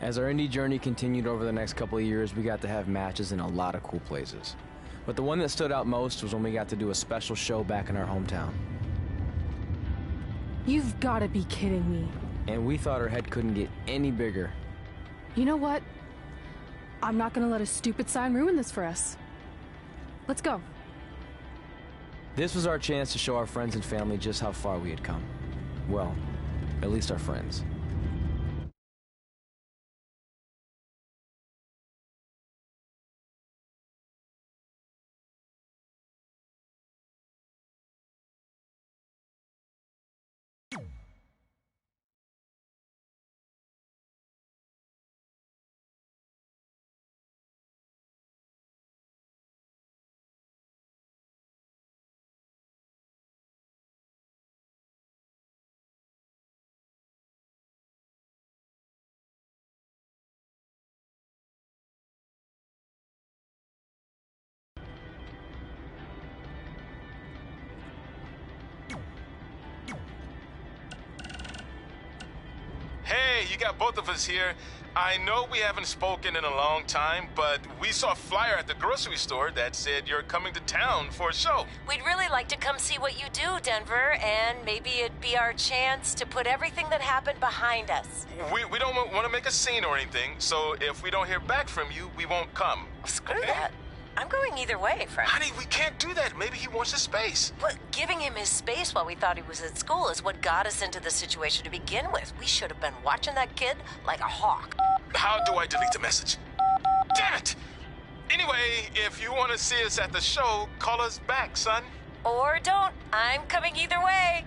As our indie journey continued over the next couple of years, we got to have matches in a lot of cool places. But the one that stood out most was when we got to do a special show back in our hometown. You've got to be kidding me. And we thought our head couldn't get any bigger. You know what? I'm not going to let a stupid sign ruin this for us. Let's go. This was our chance to show our friends and family just how far we had come. Well, at least our friends. Hey, you got both of us here. I know we haven't spoken in a long time, but we saw a flyer at the grocery store that said you're coming to town for a show. We'd really like to come see what you do, Denver, and maybe it'd be our chance to put everything that happened behind us. We don't want to make a scene or anything, so if we don't hear back from you, we won't come. Screw that. I'm going either way, friend. Honey, we can't do that. Maybe he wants his space. But giving him his space while we thought he was at school is what got us into the situation to begin with. We should have been watching that kid like a hawk. How do I delete the message? Damn it! Anyway, if you want to see us at the show, call us back, son. Or don't. I'm coming either way.